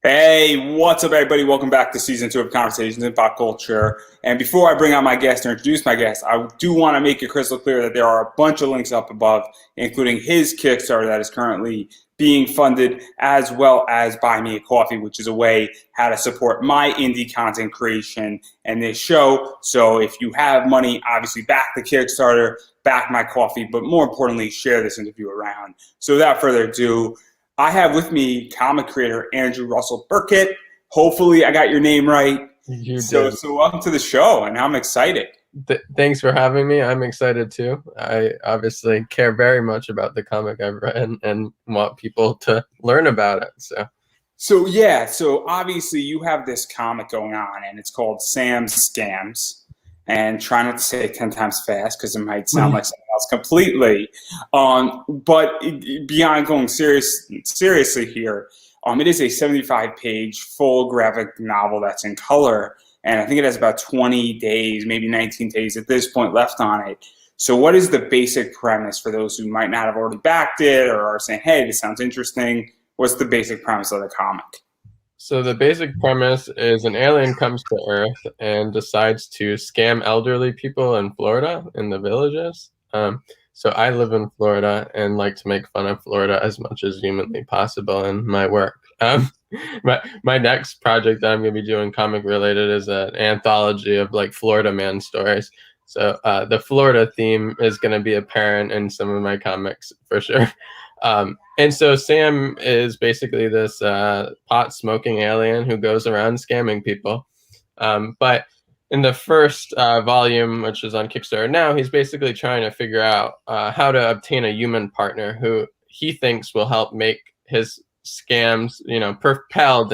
Hey, what's up, everybody? Welcome back to season 2 of Conversations in Pop Culture. And before I bring on my guest or introduce my guest, I do want to make it crystal clear that there are a bunch of links up above, including his Kickstarter that is currently being funded, as well as Buy Me a Coffee, which is a way how to support my indie content creation and this show. So if you have money, obviously back the Kickstarter, back my coffee, but more importantly, share this interview around. So without further ado, I have with me comic creator Andrew Russell Birkett. Hopefully, I got your name right. You So, did. so welcome to the show, and I'm excited. Thanks for having me. I'm excited too. I obviously care very much about the comic I've read and want people to learn about it. So obviously you have this comic going on, and it's called Sam's Scams. And try not to say it 10 times fast because it might sound like something else completely. But beyond going seriously here, it is a 75-page full graphic novel that's in color, and I think it has about 20 days, maybe 19 days at this point left on it. So, what is the basic premise for those who might not have already backed it or are saying, "Hey, this sounds interesting"? What's the basic premise of the comic? So the basic premise is an alien comes to Earth and decides to scam elderly people in Florida in the villages. So I live in Florida and like to make fun of Florida as much as humanly possible in my work. My next project that I'm going to be doing comic related is an anthology of like Florida man stories. So the Florida theme is going to be apparent in some of my comics for sure. And so Sam is basically this pot smoking alien who goes around scamming people. But in the first volume, which is on Kickstarter now, he's basically trying to figure out how to obtain a human partner who he thinks will help make his scams, propelled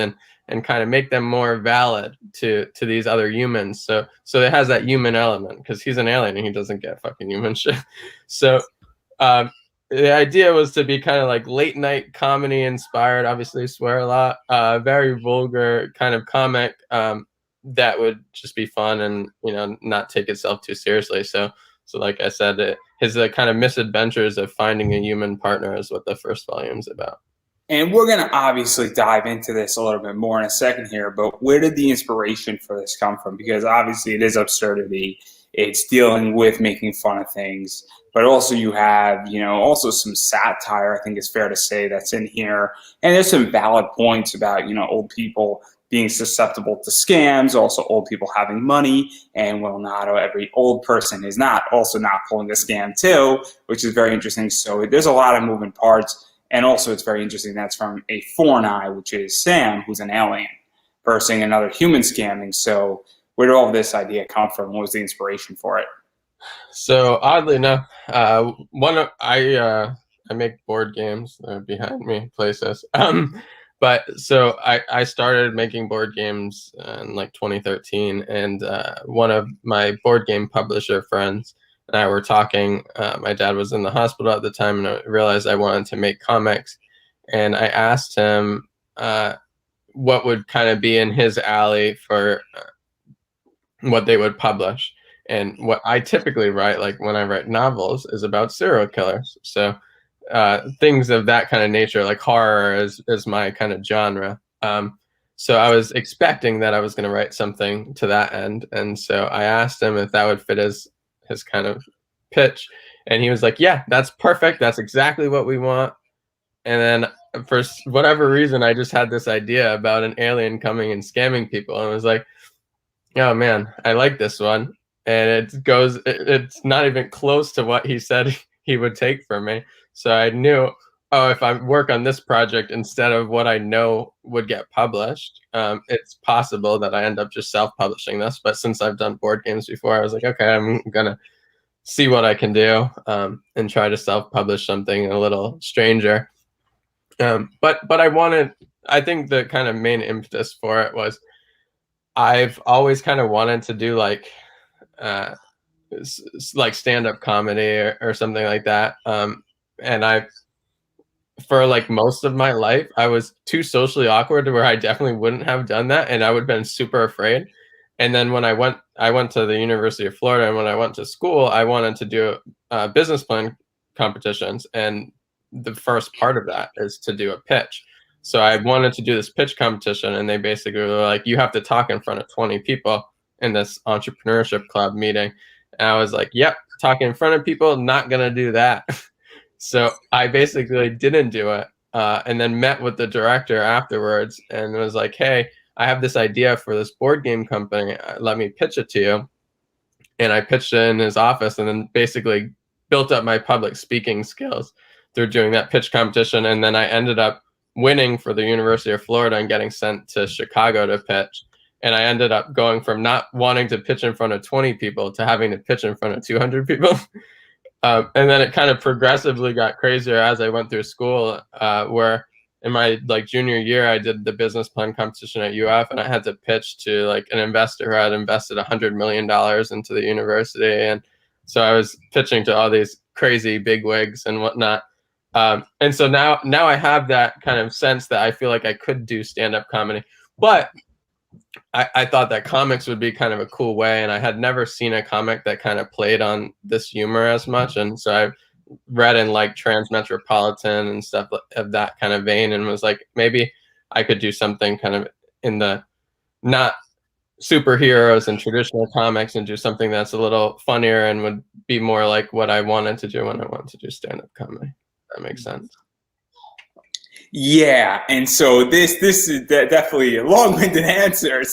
and kind of make them more valid to these other humans. So it has that human element because he's an alien and he doesn't get fucking human shit. So the idea was to be kind of like late night comedy inspired, obviously swear a lot, very vulgar kind of comic that would just be fun and not take itself too seriously. So like I said, his kind of misadventures of finding a human partner is what the first volume's about. And we're going to obviously dive into this a little bit more in a second here, but where did the inspiration for this come from? Because obviously it is absurdity. It's dealing with making fun of things, but also you have, also some satire, I think it's fair to say, that's in here. And there's some valid points about, old people being susceptible to scams, also old people having money, and well, not every old person is not pulling a scam too, which is very interesting. So there's a lot of moving parts. And also, it's very interesting that's from a foreign eye, which is Sam, who's an alien, versus another human scamming. So, where did all this idea come from? What was the inspiration for it? So oddly enough, I make board games behind me places. But so I started making board games in like 2013, and one of my board game publisher friends and I were talking. My dad was in the hospital at the time, and I realized I wanted to make comics. And I asked him what would kind of be in his alley for what they would publish. And what I typically write, like when I write novels, is about serial killers. So things of that kind of nature, like horror is my kind of genre. So I was expecting that I was going to write something to that end. And so I asked him if that would fit his kind of pitch, and he was like, yeah, that's perfect, that's exactly what we want. And then for whatever reason, I just had this idea about an alien coming and scamming people, and I was like, oh man, I like this one. And it's not even close to what he said he would take from me. So I knew, oh, if I work on this project instead of what I know would get published, it's possible that I end up just self-publishing this. But since I've done board games before, I was like, okay, I'm gonna see what I can do and try to self-publish something a little stranger. But I think the kind of main impetus for it was I've always kind of wanted to do like stand-up comedy or something like that. And for like most of my life, I was too socially awkward to where I definitely wouldn't have done that, and I would have been super afraid. And then when I went to the University of Florida, and when I went to school, I wanted to do business plan competitions, and the first part of that is to do a pitch. So I wanted to do this pitch competition, and they basically were like, you have to talk in front of 20 people in this entrepreneurship club meeting. And I was like, yep, talking in front of people, not going to do that. So I basically didn't do it, and then met with the director afterwards and was like, hey, I have this idea for this board game company. Let me pitch it to you. And I pitched it in his office, and then basically built up my public speaking skills through doing that pitch competition. And then I ended up winning for the University of Florida and getting sent to Chicago to pitch. And I ended up going from not wanting to pitch in front of 20 people to having to pitch in front of 200 people. And then it kind of progressively got crazier as I went through school, where in my like junior year, I did the business plan competition at UF, and I had to pitch to like an investor who had invested $100 million into the university. And so I was pitching to all these crazy bigwigs and whatnot. And so now I have that kind of sense that I feel like I could do stand-up comedy, but I thought that comics would be kind of a cool way, and I had never seen a comic that kind of played on this humor as much. And so I read in like Transmetropolitan and stuff of that kind of vein, and was like, maybe I could do something kind of in the not superheroes and traditional comics, and do something that's a little funnier and would be more like what I wanted to do when I wanted to do stand-up comedy. That makes sense. Yeah, and so this is definitely a long-winded answer.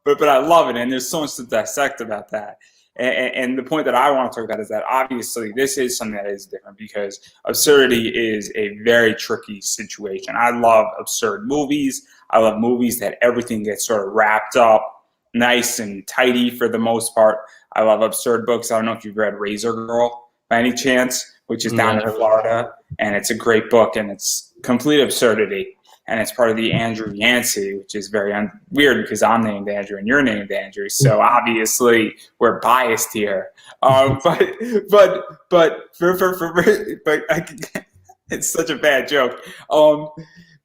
But I love it, and there's so much to dissect about that. And the point that I want to talk about is that obviously this is something that is different, because absurdity is a very tricky situation. I love absurd movies. I love movies that everything gets sort of wrapped up nice and tidy for the most part. I love absurd books. I don't know if you've read Razor Girl by any chance, which is down in Florida, and it's a great book, and it's complete absurdity, and it's part of the Andrew Yancey, which is very weird because I'm named Andrew and you're named Andrew, so obviously we're biased here. But it's such a bad joke.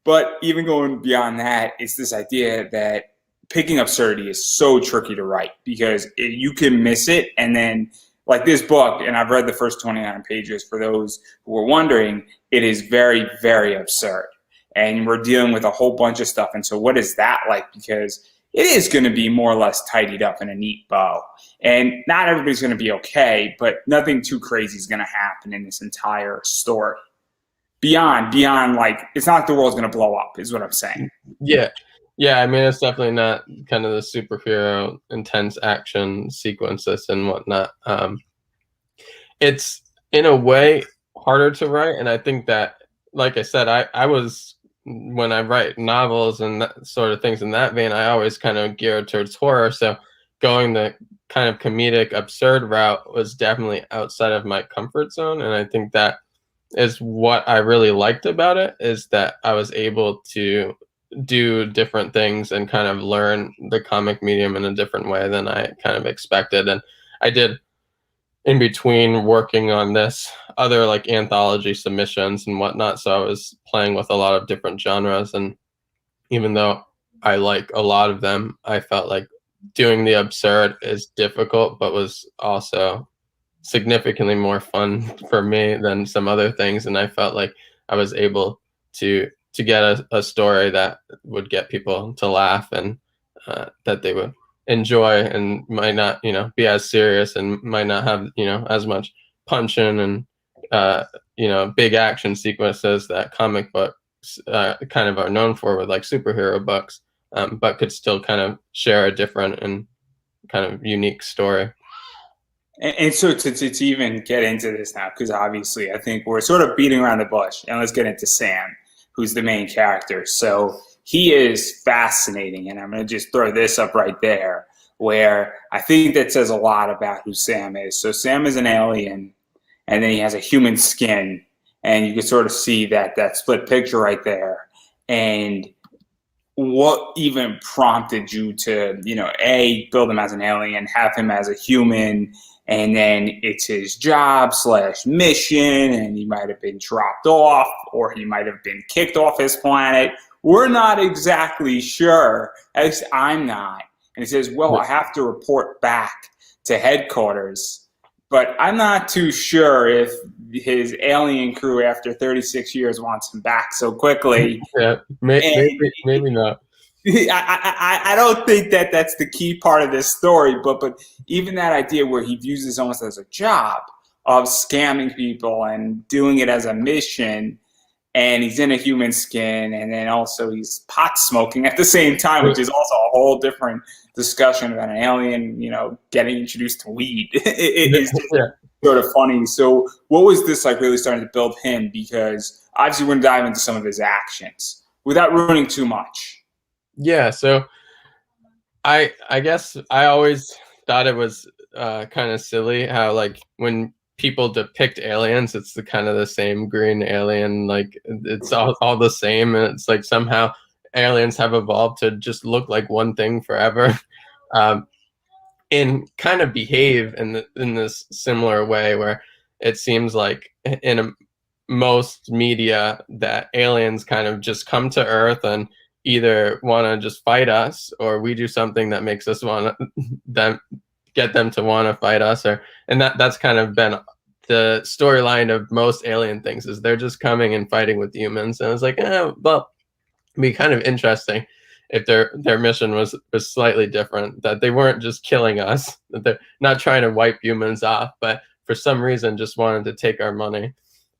But even going beyond that, it's this idea that picking absurdity is so tricky to write, because you can miss it, and then like this book, and I've read the first 29 pages, for those who were wondering, it is very, very absurd. And we're dealing with a whole bunch of stuff. And so what is that like? Because it is going to be more or less tidied up in a neat bow. And not everybody's going to be okay, but nothing too crazy is going to happen in this entire story. Beyond like, it's not like the world's going to blow up, is what I'm saying. Yeah. Yeah, I mean, it's definitely not kind of the superhero intense action sequences and whatnot. It's in a way harder to write, and I think that, like I said, I was, when I write novels and that sort of things in that vein, I always kind of geared towards horror. So going the kind of comedic, absurd route was definitely outside of my comfort zone, and I think that is what I really liked about it, is that I was able to do different things and kind of learn the comic medium in a different way than I kind of expected. And I did, in between working on this, other like anthology submissions and whatnot, so I was playing with a lot of different genres. And even though I like a lot of them, I felt like doing the absurd is difficult, but was also significantly more fun for me than some other things. And I felt like I was able to get a story that would get people to laugh, and that they would enjoy, and might not, be as serious, and might not have, as much punching and, big action sequences that comic books kind of are known for, with like superhero books, but could still kind of share a different and kind of unique story. And so to even get into this now, because obviously I think we're sort of beating around the bush, and let's get into Sam, who's the main character. So he is fascinating, and I'm going to just throw this up right there, where I think that says a lot about who Sam is. So Sam is an alien, and then he has a human skin, and you can sort of see that split picture right there. And what even prompted you to, A, build him as an alien, have him as a human, and then it's his job / mission, and he might have been dropped off, or he might have been kicked off his planet. We're not exactly sure. At least I'm not. And he says, well, I have to report back to headquarters, but I'm not too sure if his alien crew after 36 years wants him back so quickly. Yeah, maybe not. I don't think that that's the key part of this story, but even that idea where he views this almost as a job of scamming people and doing it as a mission, and he's in a human skin, and then also he's pot smoking at the same time, which is also a whole different discussion about an alien, getting introduced to weed. It is just sort of funny. So what was this like really starting to build him? Because obviously we're going to dive into some of his actions without ruining too much. Yeah, so I guess I always thought it was kind of silly how like when people depict aliens, it's the kind of the same green alien, like it's all the same, and it's like somehow aliens have evolved to just look like one thing forever, and kind of behave in this similar way where it seems like in most media that aliens kind of just come to Earth and either want to just fight us, or we do something that makes us want to get them to want to fight us, and that's kind of been the storyline of most alien things, is they're just coming and fighting with humans. And it's like, well, it'd be kind of interesting if their mission was slightly different, that they weren't just killing us, that they're not trying to wipe humans off, but for some reason just wanted to take our money.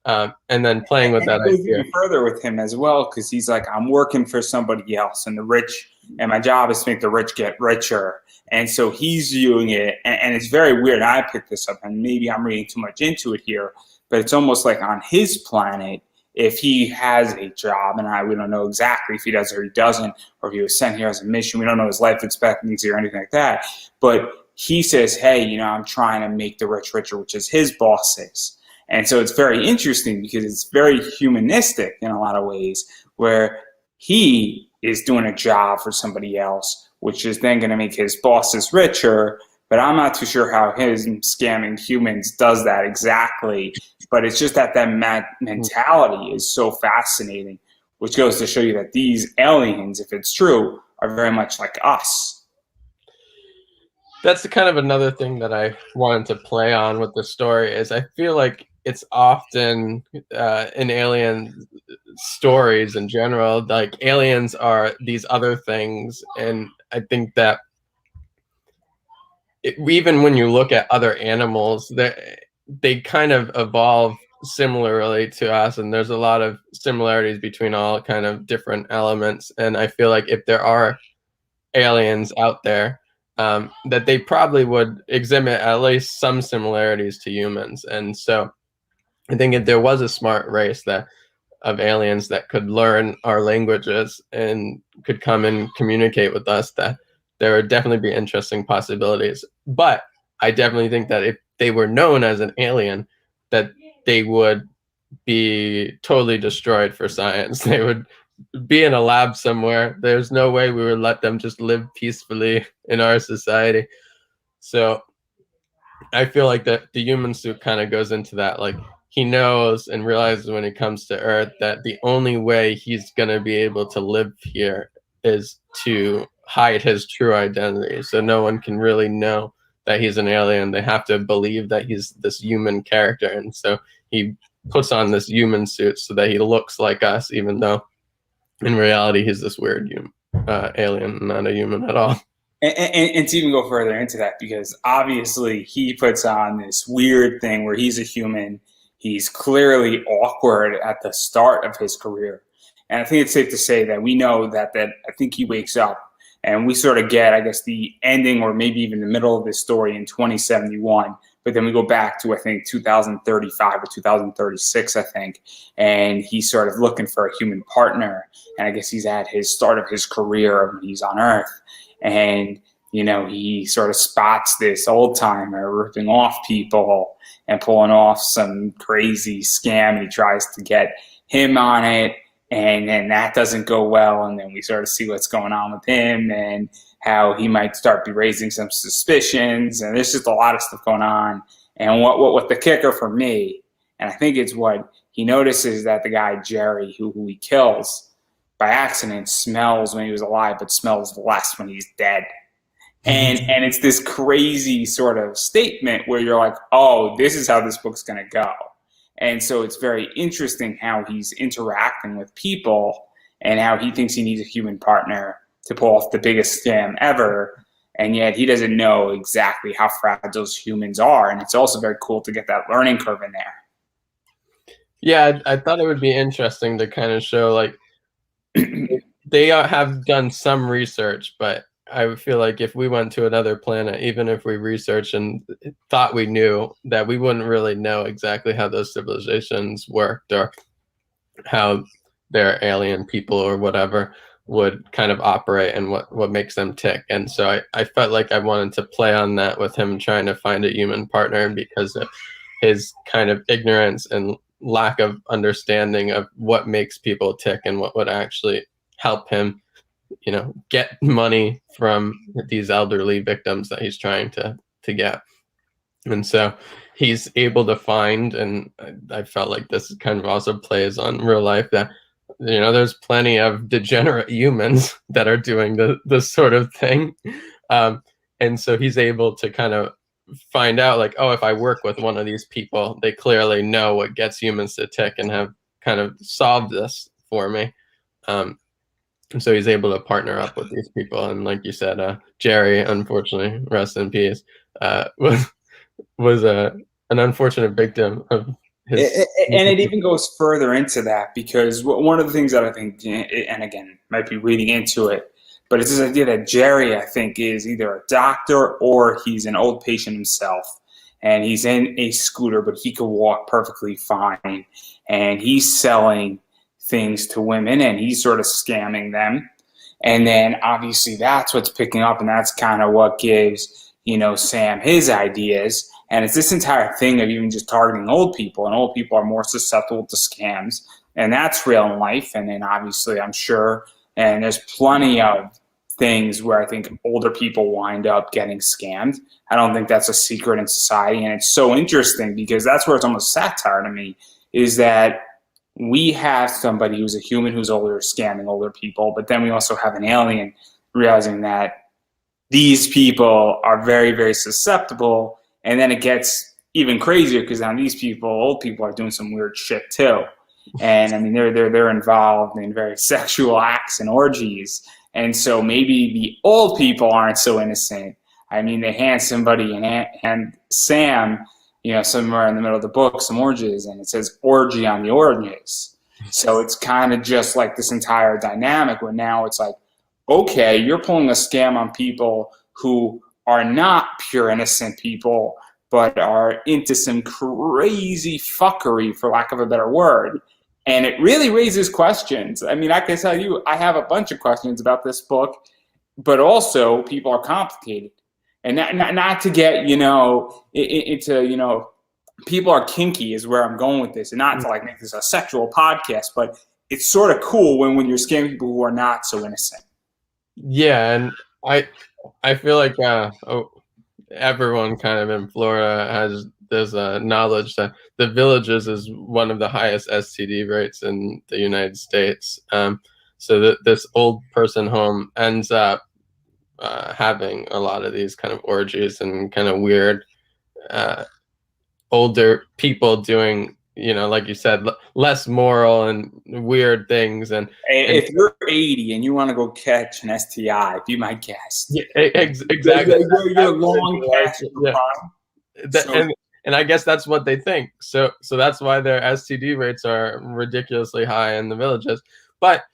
And then playing with that idea. Even further with him as well, because he's like, I'm working for somebody else, and my job is to make the rich get richer. And so he's viewing it, and it's very weird. I picked this up, and maybe I'm reading too much into it here, but it's almost like on his planet, if he has a job, and we don't know exactly if he does or he doesn't, or if he was sent here as a mission, we don't know his life expectancy or anything like that. But he says, hey, I'm trying to make the rich richer, which is his bosses. And so it's very interesting because it's very humanistic in a lot of ways, where he is doing a job for somebody else, which is then going to make his bosses richer. But I'm not too sure how his scamming humans does that exactly. But it's just that mentality is so fascinating, which goes to show you that these aliens, if it's true, are very much like us. That's kind of another thing that I wanted to play on with the story, is I feel like it's often in alien stories in general, like aliens are these other things. And I think that even when you look at other animals, they kind of evolve similarly to us, and there's a lot of similarities between all kind of different elements. And I feel like if there are aliens out there, that they probably would exhibit at least some similarities to humans. And so I think if there was a smart race of aliens that could learn our languages and could come and communicate with us, that there would definitely be interesting possibilities. But I definitely think that if they were known as an alien, that they would be totally destroyed for science. They would be in a lab somewhere. There's no way we would let them just live peacefully in our society. So I feel like that the human suit kind of goes into that. Like, he knows and realizes when he comes to Earth that the only way he's going to be able to live here is to hide his true identity. So no one can really know that he's an alien. They have to believe that he's this human character. And so he puts on this human suit so that he looks like us, even though in reality he's this weird alien, not a human at all. And to even go further into that, because obviously he puts on this weird thing where he's a human. He's clearly awkward at the start of his career. And I think it's safe to say that we know that I think he wakes up, and we sort of get, I guess, the ending or maybe even the middle of this story in 2071. But then we go back to, I think, 2035 or 2036, I think. And he's sort of looking for a human partner. And I guess he's at his start of his career when he's on Earth. And, he sort of spots this old timer ripping off people and pulling off some crazy scam. And he tries to get him on it. And then that doesn't go well. And then we sort of see what's going on with him and how he might start be raising some suspicions. And there's just a lot of stuff going on. And what the kicker for me, and I think it's what he notices, that the guy, Jerry, who he kills by accident, smells when he was alive, but smells less when he's dead. And it's this crazy sort of statement where you're like, oh, this is how this book's going to go. And so it's very interesting how he's interacting with people and how he thinks he needs a human partner to pull off the biggest scam ever. And yet he doesn't know exactly how fragile humans are. And it's also very cool to get that learning curve in there. Yeah, I thought it would be interesting to kind of show, like, they have done some research, but I feel like if we went to another planet, even if we researched and thought we knew, that we wouldn't really know exactly how those civilizations worked or how their alien people or whatever would kind of operate and what makes them tick. And so I felt like I wanted to play on that with him trying to find a human partner because of his kind of ignorance and lack of understanding of what makes people tick and what would actually help him, you know, get money from these elderly victims that he's trying to get. And so he's able to find, and I felt like this kind of also plays on real life, that, you know, there's plenty of degenerate humans that are doing this sort of thing. And so he's able to kind of find out, like, oh, if I work with one of these people, they clearly know what gets humans to tick and have kind of solved this for me. And so he's able to partner up with these people. And like you said, Jerry, unfortunately, rest in peace, was an unfortunate victim of his. And it even goes further into that, because one of the things that I think, and again, might be reading into it, but it's this idea that Jerry, I think, is either a doctor or he's an old patient himself. And he's in a scooter, but he can walk perfectly fine. And he's selling things to women and he's sort of scamming them. And then obviously that's what's picking up, and that's kind of what gives, you know, Sam his ideas. And it's this entire thing of even just targeting old people, and old people are more susceptible to scams, and that's real in life. And then obviously I'm sure, and there's plenty of things where I think older people wind up getting scammed. I don't think that's a secret in society. And it's so interesting because that's where it's almost satire to me, is that we have somebody who's a human who's older scamming older people, but then we also have an alien realizing that these people are very, very susceptible. And then it gets even crazier because now these people, old people, are doing some weird shit too. And I mean, they're involved in very sexual acts and orgies. And so maybe the old people aren't so innocent. I mean, they hand somebody and Sam, you know, somewhere in the middle of the book, some oranges, and it says orgy on the oranges. So it's kind of just like this entire dynamic where now it's like, okay, you're pulling a scam on people who are not pure innocent people, but are into some crazy fuckery, for lack of a better word. And it really raises questions. I mean, I can tell you, I have a bunch of questions about this book, but also people are complicated. And not to get, you know, into, you know, people are kinky is where I'm going with this, and not to like make this a sexual podcast, but it's sort of cool when you're scamming people who are not so innocent. Yeah, and I feel like everyone kind of in Florida has this knowledge that the Villages is one of the highest STD rates in the United States. So that this old person home ends up having a lot of these kind of orgies and kind of weird older people doing, you know, like you said, less moral and weird things. And if you're 80 and you want to go catch an STI, be my guest. Yeah, exactly. You're long past your prime. And I guess that's what they think. So that's why their STD rates are ridiculously high in the Villages. But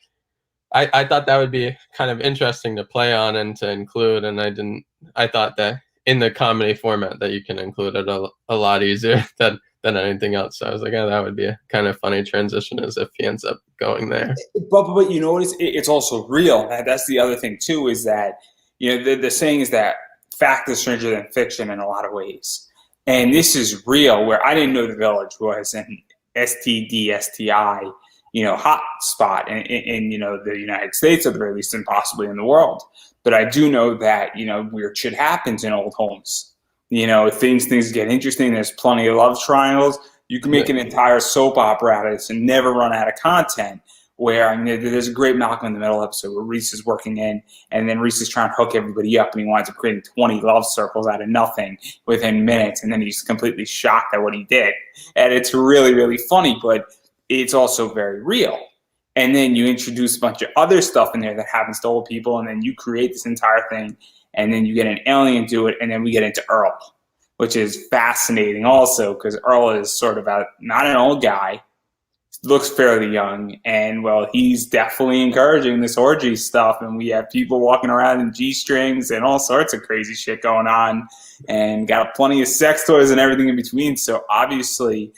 I thought that would be kind of interesting to play on and to include. And I thought that in the comedy format that you can include it a lot easier than anything else. So I was like, oh, that would be a kind of funny transition, as if he ends up going there. But you know, it's also real. That's the other thing too, is that, you know, the saying is that fact is stranger than fiction in a lot of ways. And this is real, where I didn't know the Village was an STD, STI, you know, hot spot in you know, the United States, at the very least, and possibly in the world. But I do know that, you know, weird shit happens in old homes. You know, things get interesting. There's plenty of love triangles. You can make an entire soap opera out of this and never run out of content. where, I mean, there's a great Malcolm in the Middle episode where Reese is working in, and then Reese is trying to hook everybody up, and he winds up creating 20 love circles out of nothing within minutes, and then he's completely shocked at what he did. And it's really, really funny, but it's also very real. And then you introduce a bunch of other stuff in there that happens to old people, and then you create this entire thing, and then you get an alien to it, and then we get into Earl, which is fascinating also, because Earl is sort of not an old guy, looks fairly young, and well, he's definitely encouraging this orgy stuff, and we have people walking around in G-strings and all sorts of crazy shit going on, and got plenty of sex toys and everything in between. So obviously,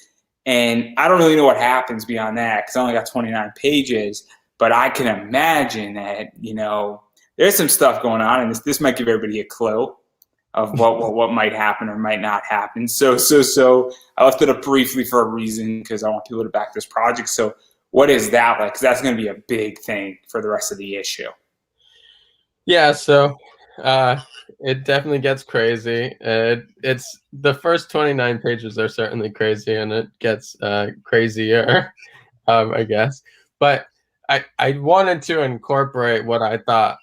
and I don't really know what happens beyond that because I only got 29 pages, but I can imagine that, you know, there's some stuff going on, and this might give everybody a clue of what might happen or might not happen. So I left it up briefly for a reason because I want people to back this project. So what is that like? Because that's going to be a big thing for the rest of the issue. Yeah, so it definitely gets crazy. It's the first 29 pages are certainly crazy, and it gets crazier, I guess. But I wanted to incorporate what I thought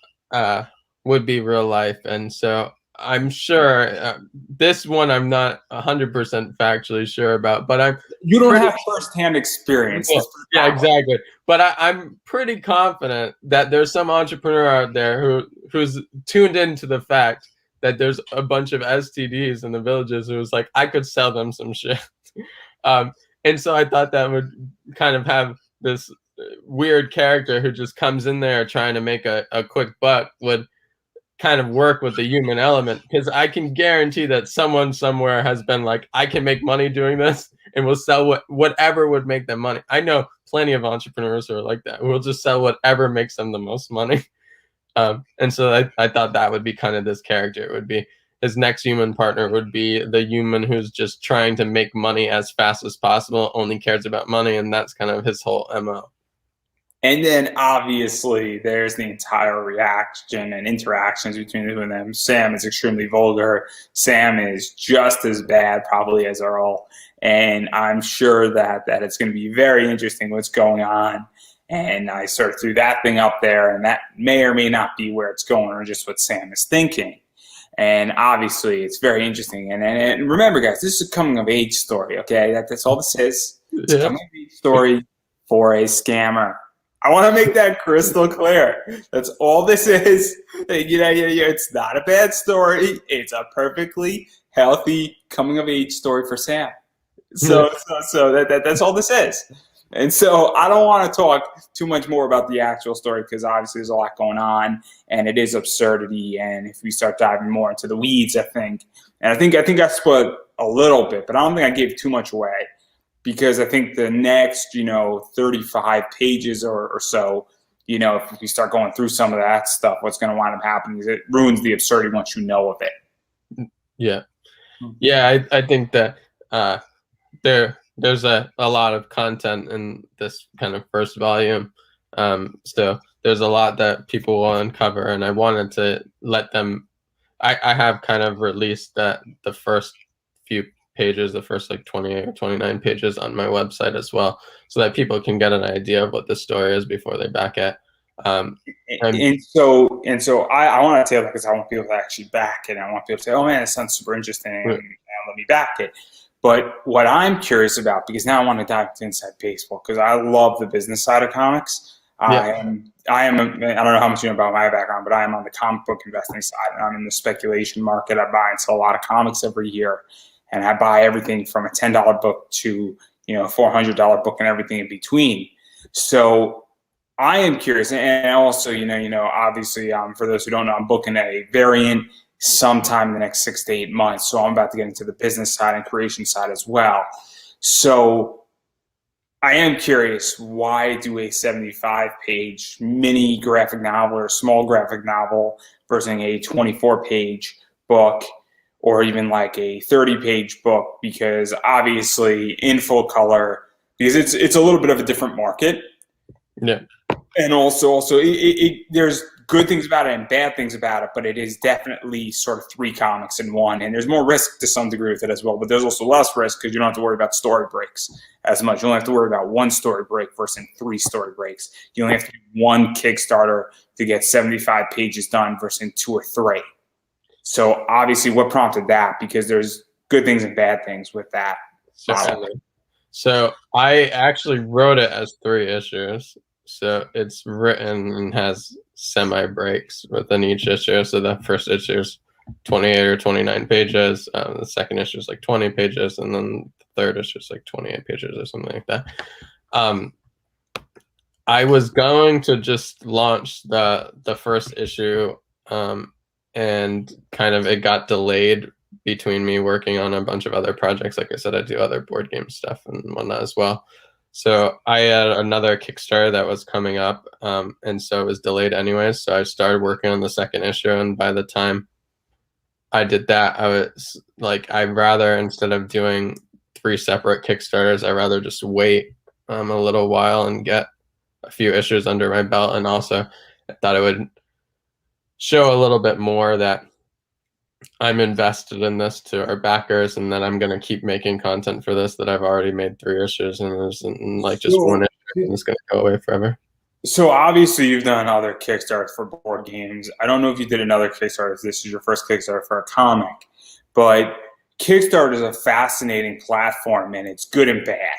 would be real life, and so I'm sure this one I'm not 100% factually sure about, but you don't have firsthand experience. Yeah, exactly. But I'm pretty confident that there's some entrepreneur out there who's tuned into the fact that there's a bunch of STDs in the villages who's like, I could sell them some shit. And so I thought that would kind of have this weird character who just comes in there trying to make a quick buck would kind of work with the human element, because I can guarantee that someone somewhere has been like, I can make money doing this, and will sell whatever would make them money. I know plenty of entrepreneurs who are like that, who will just sell whatever makes them the most money. And so I thought that would be kind of this character. It would be his next human partner would be the human who's just trying to make money as fast as possible, only cares about money, and that's kind of his whole MO. And then obviously there's the entire reaction and interactions between the two of them. Sam is extremely vulgar. Sam is just as bad probably as Earl. And I'm sure that it's going to be very interesting what's going on. And I sort of threw that thing up there, and that may or may not be where it's going or just what Sam is thinking. And obviously it's very interesting. And remember, guys, this is a coming of age story, okay? That's all this is. It's a coming of age story for a scammer. I want to make that crystal clear. That's all this is. It's not a bad story. It's a perfectly healthy coming of age story for Sam. So that's all this is. And so I don't want to talk too much more about the actual story because obviously there's a lot going on and it is absurdity. And if we start diving more into the weeds, I think I spoiled a little bit, but I don't think I gave too much away. Because I think the next, 35 pages or so, if we start going through some of that stuff, what's going to wind up happening is it ruins the absurdity once you know of it. Yeah. Yeah, I think that there's a lot of content in this kind of first volume. So there's a lot that people will uncover, and I wanted to let them – I have kind of released the first few pages, the first like 28 or 29 pages on my website as well, so that people can get an idea of what the story is before they back it. And so I want to tell it because I want people to actually back it. I want people to say, "Oh man, it sounds super interesting," and let me back it. But what I'm curious about, because now I want to dive into inside baseball, because I love the business side of comics. I am. I don't know how much you know about my background, but I am on the comic book investing side, and I'm in the speculation market. I buy and sell a lot of comics every year. And I buy everything from a $10 book to, a $400 book and everything in between. So I am curious. And also, obviously, for those who don't know, I'm booking a variant sometime in the next 6 to 8 months. So I'm about to get into the business side and creation side as well. So I am curious, why do a 75-page mini graphic novel or small graphic novel versus a 24-page book? Or even like a 30-page book, because obviously in full color, because it's a little bit of a different market. Yeah. And also there's good things about it and bad things about it, but it is definitely sort of 3 comics in one. And there's more risk to some degree with it as well, but there's also less risk because you don't have to worry about story breaks as much. You only have to worry about 1 story break versus 3 story breaks. You only have to do 1 Kickstarter to get 75 pages done versus 2 or 3. So obviously what prompted that? Because there's good things and bad things with that model. So I actually wrote it as 3 issues. So it's written and has semi breaks within each issue. So the first issue is 28 or 29 pages. The second issue is like 20 pages, and then the third issue is like 28 pages or something like that. I was going to just launch the first issue, and kind of it got delayed between me working on a bunch of other projects. Like I said, I do other board game stuff and whatnot as well. So I had another Kickstarter that was coming up, and so it was delayed anyways. So I started working on the second issue, and by the time I did that, I was like, I'd rather, instead of doing 3 separate Kickstarters, I'd rather just wait a little while and get a few issues under my belt. And also I thought it would show a little bit more that I'm invested in this to our backers, and that I'm going to keep making content for this, that I've already made 3 issues, and there's like just 1 issue, and it's going to go away forever. So obviously you've done other Kickstarters for board games. I don't know if you did another Kickstarter, if this is your first Kickstarter for a comic, but Kickstarter is a fascinating platform, and it's good and bad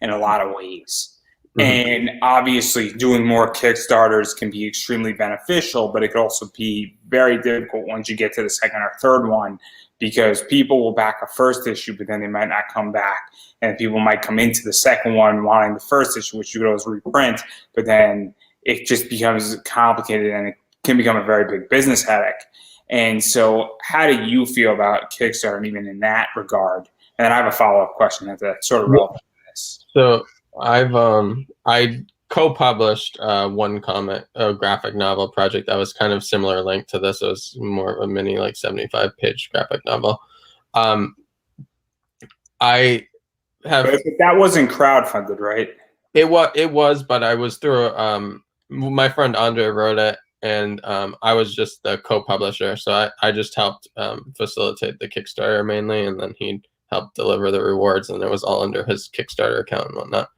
in a lot of ways. And obviously doing more Kickstarters can be extremely beneficial, but it could also be very difficult once you get to the second or third one, because people will back a first issue, but then they might not come back. And people might come into the second one wanting the first issue, which you could always reprint, but then it just becomes complicated and it can become a very big business headache. And so how do you feel about Kickstarter even in that regard? And then I have a follow-up question that's sort of relevant to this. So I co-published 1 comic, a graphic novel project that was kind of similar length to this. It was more of a mini, like 75-page graphic novel. I have. But that wasn't crowdfunded, right? It was, but I was through. My friend Andre wrote it, and I was just the co-publisher. So I just helped facilitate the Kickstarter mainly, and then he helped deliver the rewards, and it was all under his Kickstarter account and whatnot.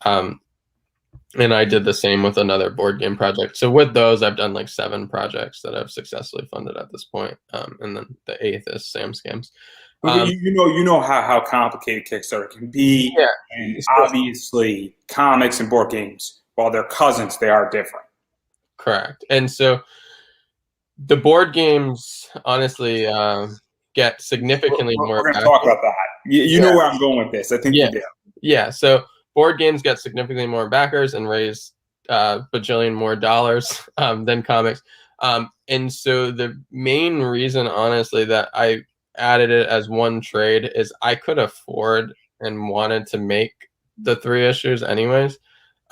And I did the same with another board game project. So with those, I've done like 7 projects that I've successfully funded at this point. And then the 8th is Sam Scams. You know how complicated Kickstarter can be. Yeah. And obviously comics and board games, while they're cousins, they are different. Correct. And so the board games honestly get significantly more. We're going to talk about that. You know where I'm going with this. I think you do. Yeah. So board games get significantly more backers and raise bajillion more dollars than comics. And so the main reason, honestly, that I added it as 1 trade is I could afford and wanted to make the 3 issues anyways.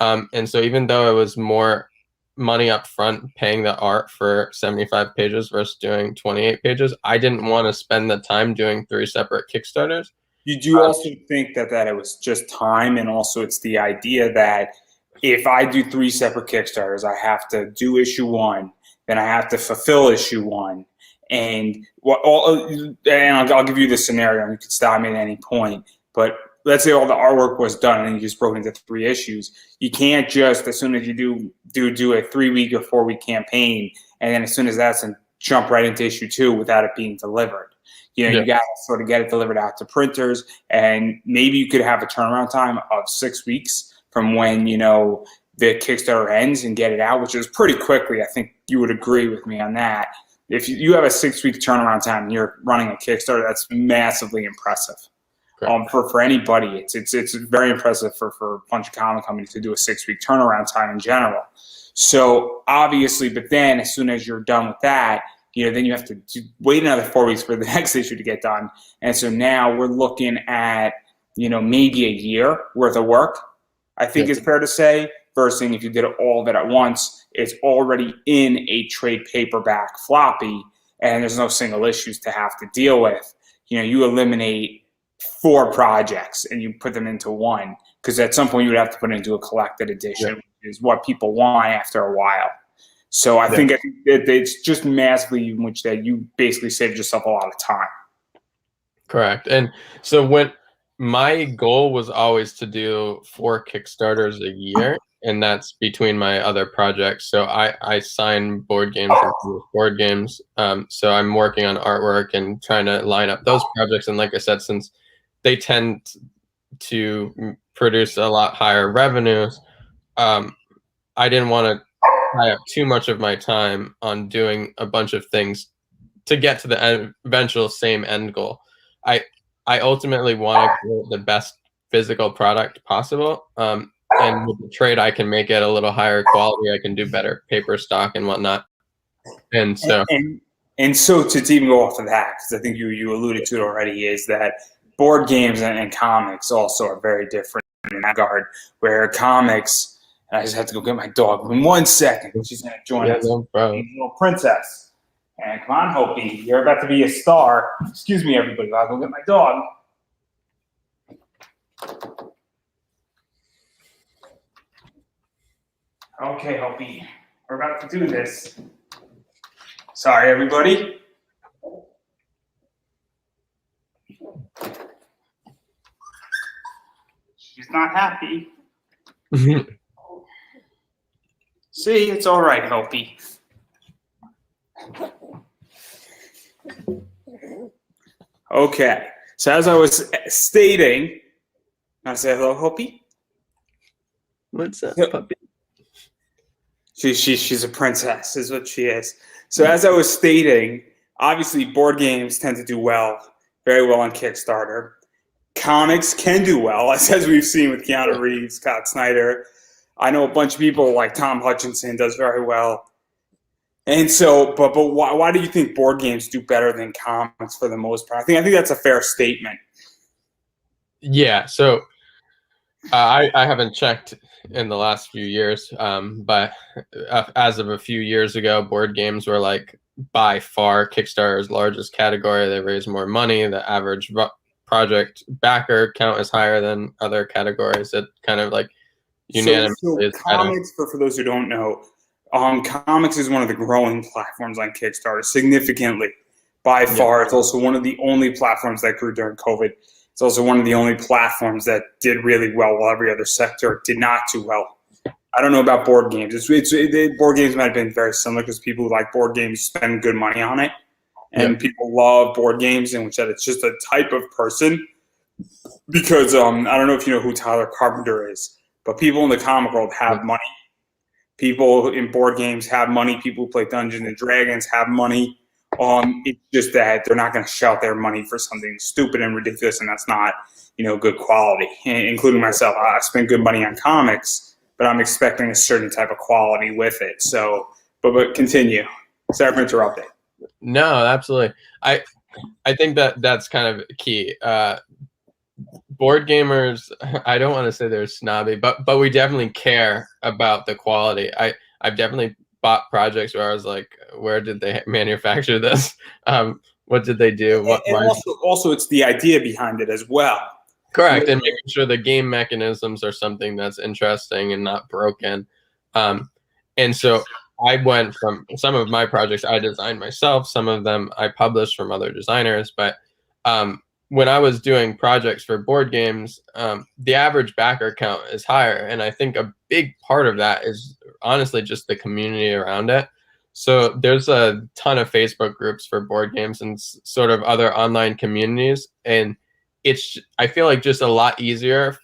And so even though it was more money up front paying the art for 75 pages versus doing 28 pages, I didn't want to spend the time doing 3 separate Kickstarters. You do also think that it was just time, and also it's the idea that if I do 3 separate Kickstarters, I have to do issue 1, then I have to fulfill issue 1, and I'll give you the scenario, and you can stop me at any point. But let's say all the artwork was done, and you just broke into 3 issues. You can't just, as soon as you do a 3-week or 4-week campaign, and then as soon as that's done, jump right into issue 2 without it being delivered. You got to sort of get it delivered out to printers, and maybe you could have a turnaround time of 6 weeks from when, the Kickstarter ends and get it out, which is pretty quickly. I think you would agree with me on that. If you have a 6-week turnaround time and you're running a Kickstarter, that's massively impressive. For anybody, it's very impressive for a bunch of comic companies to do a 6-week turnaround time in general. So obviously, but then as soon as you're done with that, then you have to wait another 4 weeks for the next issue to get done. And so now we're looking at, maybe a year worth of work, I think is fair to say, versus if you did all of it at once, it's already in a trade paperback floppy, and there's no single issues to have to deal with. You eliminate 4 projects and you put them into 1, because at some point you would have to put it into a collected edition, which is what people want after a while. So I think that it's just massively in which that you basically saved yourself a lot of time. Correct. And so when my goal was always to do 4 Kickstarters a year, and that's between my other projects. So I sign board games and produce board games. So I'm working on artwork and trying to line up those projects. And like I said, since they tend to produce a lot higher revenues, I didn't want to tie up too much of my time on doing a bunch of things to get to the eventual same end goal. I ultimately want to create the best physical product possible. And with the trade, I can make it a little higher quality. I can do better paper stock and whatnot. And so, and so to even go off of that, because I think you alluded to it already, is that board games and comics also are very different in that regard. Where comics, and I just have to go get my dog in 1 second. She's going to join us. No problem. Little princess. And come on, Hopi, you're about to be a star. Excuse me, everybody. I'll go get my dog. Okay, Hopi, we're about to do this. Sorry, everybody. She's not happy. See, it's all right, Hopi. Okay, so as I was stating, I say hello, Hopi. What's up, puppy? She's a princess, is what she is. So as I was stating, obviously board games tend to do very well on Kickstarter. Comics can do well, as we've seen with Keanu Reeves, Scott Snyder. I know a bunch of people like Tom Hutchinson does very well. And so, but why do you think board games do better than comics for the most part? I think that's a fair statement. Yeah. So I haven't checked in the last few years, but as of a few years ago, board games were like by far Kickstarter's largest category. They raise more money. The average project backer count is higher than other categories. It kind of like unanimously. So comics, for those who don't know. Comics is one of the growing platforms on Kickstarter significantly by far. It's also one of the only platforms that grew during COVID. It's also one of the only platforms that did really well while every other sector did not do well. I don't know about board games. Board games might have been very similar because people who like board games spend good money on it. And people love board games, and which that it's just a type of person. Because I don't know if you know who Tyler Carpenter is, but people in the comic world have money. People in board games have money. People who play Dungeons and Dragons have money. It's just that they're not going to shout their money for something stupid and ridiculous, and that's not, good quality. Including myself, I spend good money on comics, but I'm expecting a certain type of quality with it. So, but continue. Sorry for interrupting. No, absolutely. I think that's kind of key. Board gamers, I don't want to say they're snobby, but we definitely care about the quality. I've definitely bought projects where I was like, where did they manufacture this? What did they do? Also, it's the idea behind it as well. Correct, and making sure the game mechanisms are something that's interesting and not broken. And so I went from some of my projects I designed myself, some of them I published from other designers, but when I was doing projects for board games, the average backer count is higher. And I think a big part of that is honestly just the community around it. So there's a ton of Facebook groups for board games and sort of other online communities. And I feel like just a lot easier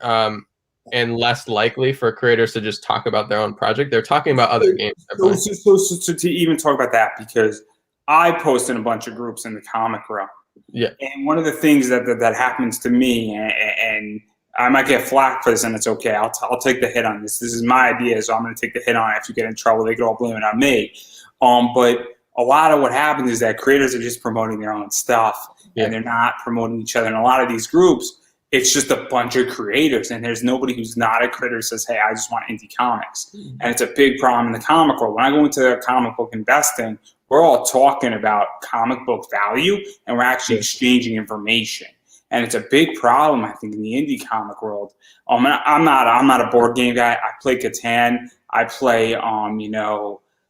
and less likely for creators to just talk about their own project. They're talking about other games. So to even talk about that, because I post in a bunch of groups in the comic realm. Yeah. And one of the things that happens to me, and I might get flack for this, and it's okay. I'll take the hit on this. This is my idea, so I'm going to take the hit on it. If you get in trouble, they can all blame it on me. But a lot of what happens is that creators are just promoting their own stuff, and they're not promoting each other. In a lot of these groups, it's just a bunch of creators, and there's nobody who's not a creator who says, hey, I just want indie comics. And it's a big problem in the comic world. When I go into comic book investing, we're all talking about comic book value, and we're actually exchanging information. And it's a big problem, I think, in the indie comic world. I'm not a board game guy. I play Catan. I play,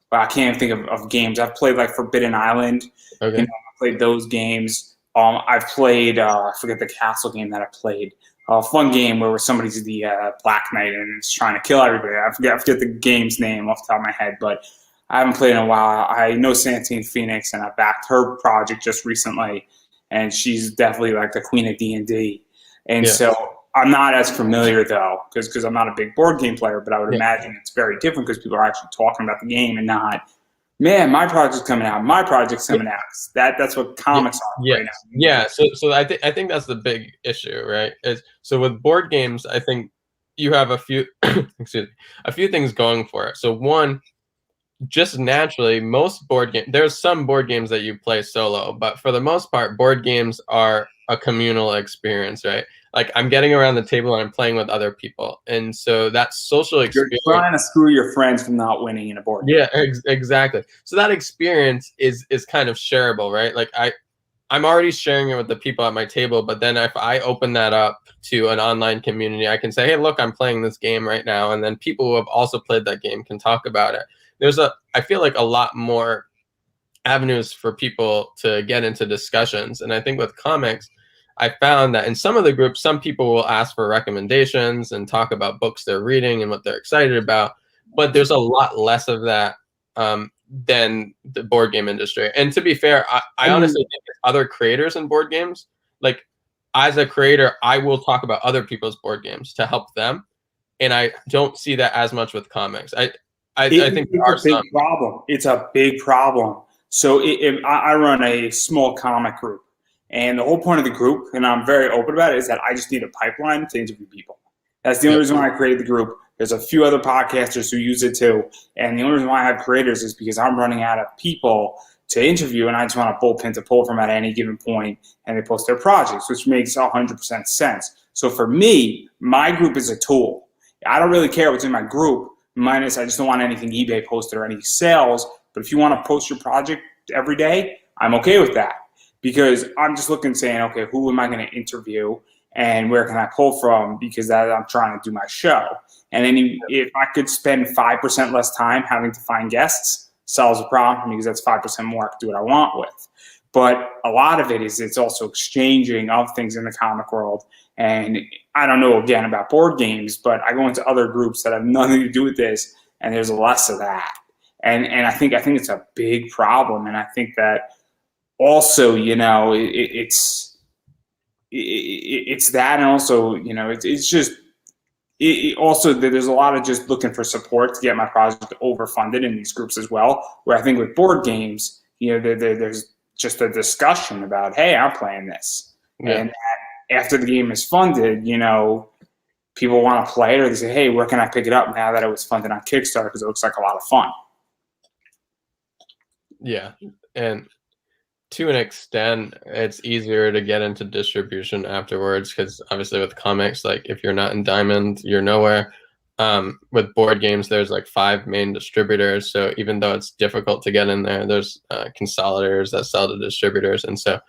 but I can't think of games. I've played like Forbidden Island. Okay. I played those games. I've played I forget the castle game that I played. A fun game where somebody's the Black Knight and is trying to kill everybody. I forget the game's name off the top of my head, but I haven't played in a while. I know Santine Phoenix, and I backed her project just recently, and she's definitely like the queen of D&D. And Yeah. so I'm not as familiar though, because I'm not a big board game player. But I would Yeah. imagine it's very different because people are actually talking about the game and not, man, my project's coming out. My project's coming out. That's what comics are right now. Yeah. So I think that's the big issue, right? So with board games, I think you have a few excuse me, a few things going for it. So one, just naturally, there's some board games that you play solo, but for the most part, board games are a communal experience, right? Like I'm getting around the table and I'm playing with other people, and so that social experience. You're trying to screw your friends from not winning in a board game. Yeah, exactly. So that experience is kind of shareable, right? Like I'm already sharing it with the people at my table, but then if I open that up to an online community, I can say, hey, look, I'm playing this game right now, and then people who have also played that game can talk about it. I feel like a lot more avenues for people to get into discussions. And I think with comics, I found that in some of the groups, some people will ask for recommendations and talk about books they're reading and what they're excited about. But there's a lot less of that than the board game industry. And to be fair, I honestly think other creators in board games, like as a creator, I will talk about other people's board games to help them. And I don't see that as much with comics. I think there are some. Problem. It's a big problem. So I run a small comic group, and the whole point of the group, and I'm very open about it, is that I just need a pipeline to interview people. That's the only reason why I created the group. There's a few other podcasters who use it too, and the only reason why I have creators is because I'm running out of people to interview, and I just want a bullpen to pull from at any given point, and they post their projects, which makes 100% sense. So for me, my group is a tool. I don't really care what's in my group. Minus, I just don't want anything eBay posted or any sales. But if you want to post your project every day, I'm okay with that. Because I'm just looking saying, okay, who am I going to interview and where can I pull from? Because I'm trying to do my show. And then if I could spend 5% less time having to find guests, solves the problem for me because that's 5% more I can do what I want with. But a lot of it's also exchanging of things in the comic world. And I don't know, again, about board games, but I go into other groups that have nothing to do with this, and there's less of that. And I think it's a big problem. And I think that also, it's that, and also, it's just also there's a lot of just looking for support to get my project overfunded in these groups as well. Where I think with board games, there's just a discussion about, hey, I'm playing this, and after the game is funded, people want to play it, or they say, hey, where can I pick it up now that it was funded on Kickstarter because it looks like a lot of fun. Yeah, and to an extent, it's easier to get into distribution afterwards because obviously with comics, like if you're not in Diamond, you're nowhere. With board games, there's like 5 main distributors. So even though it's difficult to get in there, there's consolidators that sell to distributors. And so